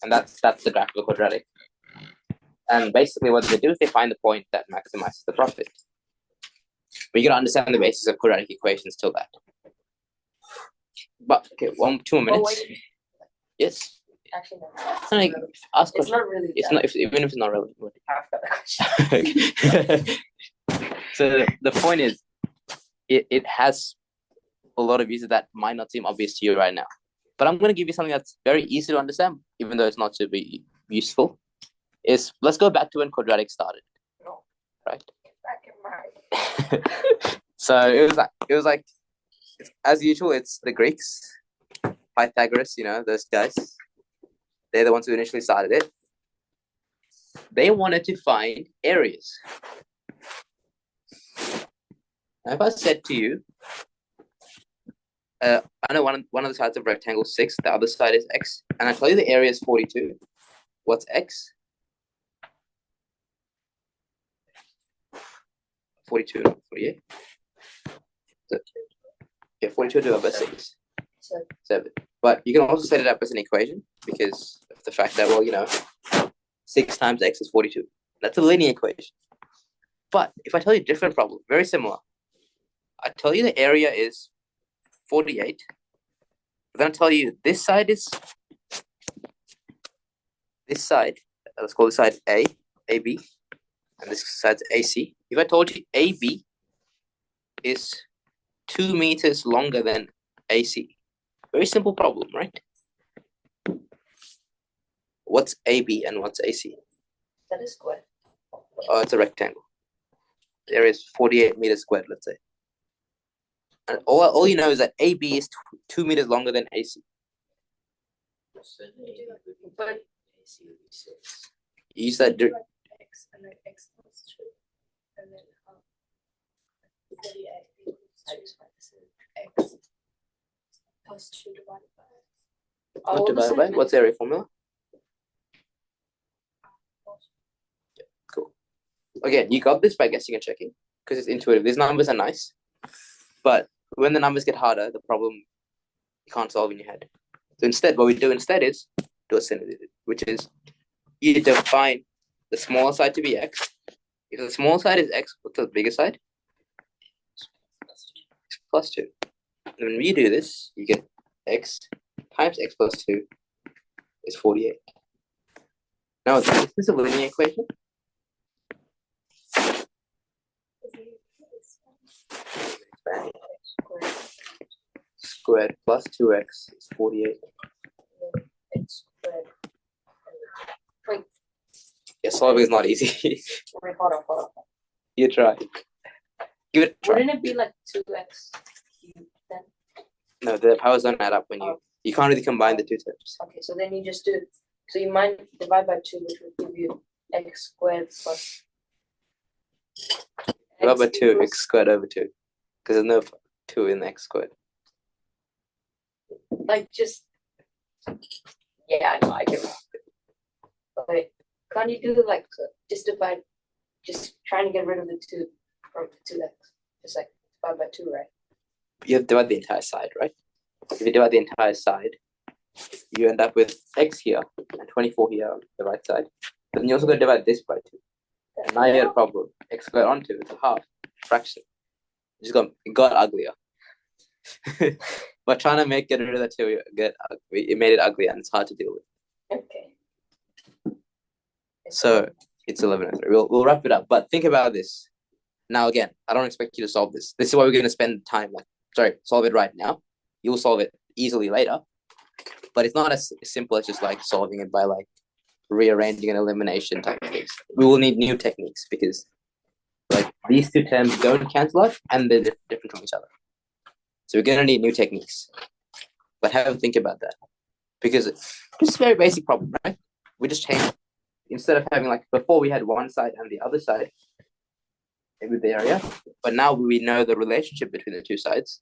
and that's the graph of a quadratic. And basically, what they do is they find the point that maximizes the profit. But you gotta understand the basis of quadratic equations till that. But okay, 2 more minutes. Yes. actually no. It's not like, ask It's questions. not really. It's not even if it's not relevant. I've got a question. So the point is, it has a lot of uses that might not seem obvious to you right now. But I'm going to give you something that's very easy to understand, even though it's not to be useful. Let's go back to when quadratic started. No. Right. Back in my. So it was like, as usual, it's the Greeks, Pythagoras, those guys. They're the ones who initially started it. They wanted to find areas. Now, if I said to you, I know one of the sides of rectangle 6, the other side is x, and I tell you the area is 42. What's x? 42, not 48. So, yeah, 42 divided by 6. 7. But you can also set it up as an equation because of the fact that, 6 times x is 42. That's a linear equation. But if I tell you a different problem, very similar, I tell you the area is 48. But then I tell you this side is this side, let's call this side AB, and this side's AC. If I told you AB is 2 meters longer than AC, very simple problem, right? What's AB and what's AC? That is square. Oh, it's a rectangle. There is 48 meters squared, let's say. And all you know is that AB is 2 meters longer than AC. So But AC would be 6. You use that. X and then X plus 2. And then 38 equals I just find this X plus 2 divided by X. Not divided by. What's the area formula? Cool. Again, you got this by guessing and checking because it's intuitive. These numbers are nice, but when the numbers get harder, the problem you can't solve in your head. So instead, what we do instead is do a synonym, which is you define the small side to be x. If the small side is x, what's the bigger side? X plus 2. And when we do this, you get x times x plus 2 is 48. Now, is this a linear equation? Squared plus 2x is 48. X squared. Wait, Yeah, solving is not easy. hold on. You try. Give it a try. Wouldn't it be like 2x cubed then? No, the powers don't add up when you can't really combine the two terms. Okay, so then you just do, so you might divide by 2, which would give you x squared plus. Divide by 2, equals- x squared over 2. Because there's no 2 in x squared. Like just, yeah, I know, I get it. But can't you do like just divide, just trying to get rid of the 2 from 2x? Just like divide by 2, right? You have to divide the entire side, right? If you divide the entire side, you end up with x here and 24 here on the right side. But then you also got to divide this by 2. And now you got a problem. X squared on 2 is a half fraction. It got uglier. But trying to get rid of the 2, it made it ugly and it's hard to deal with. Okay. So it's 11:03. We'll wrap it up. But think about this. Now again, I don't expect you to solve this. This is why we're going to spend time. Solve it right now. You'll solve it easily later. But it's not as simple as just like solving it by like rearranging an elimination type of things. We will need new techniques because like these two terms don't cancel out and they're different from each other. So we're going to need new techniques. But have a think about that. Because it's a very basic problem, right? We just changed. Instead of having like before we had one side and the other side with the area, but now we know the relationship between the two sides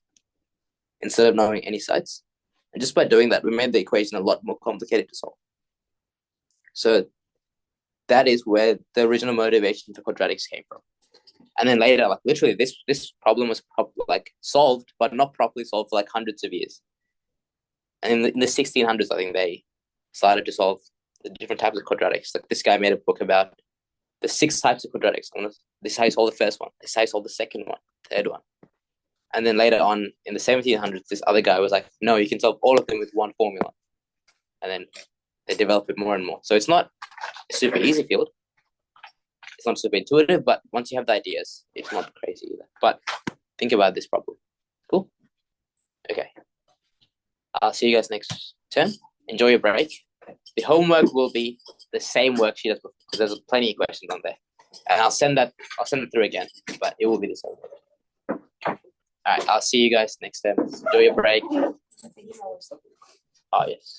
instead of knowing any sides. And just by doing that, we made the equation a lot more complicated to solve. So that is where the original motivation for quadratics came from. And then later, like literally this problem was solved, but not properly solved for like hundreds of years. And in the 1600s, I think they started to solve the different types of quadratics. Like this guy made a book about the 6 types of quadratics. This is how you solve the first one. This is how you solve the second one, third one. And then later on in the 1700s, this other guy was like, no, you can solve all of them with one formula. And then they develop it more and more. So it's not a super easy field. It's not super intuitive, but once you have the ideas, it's not crazy either. But think about this problem. Cool? Okay. I'll see you guys next term. Enjoy your break. The homework will be the same worksheet as before because there's plenty of questions on there. And I'll send it through again, but it will be the same. All right, I'll see you guys next time. Enjoy your break. Oh, yes.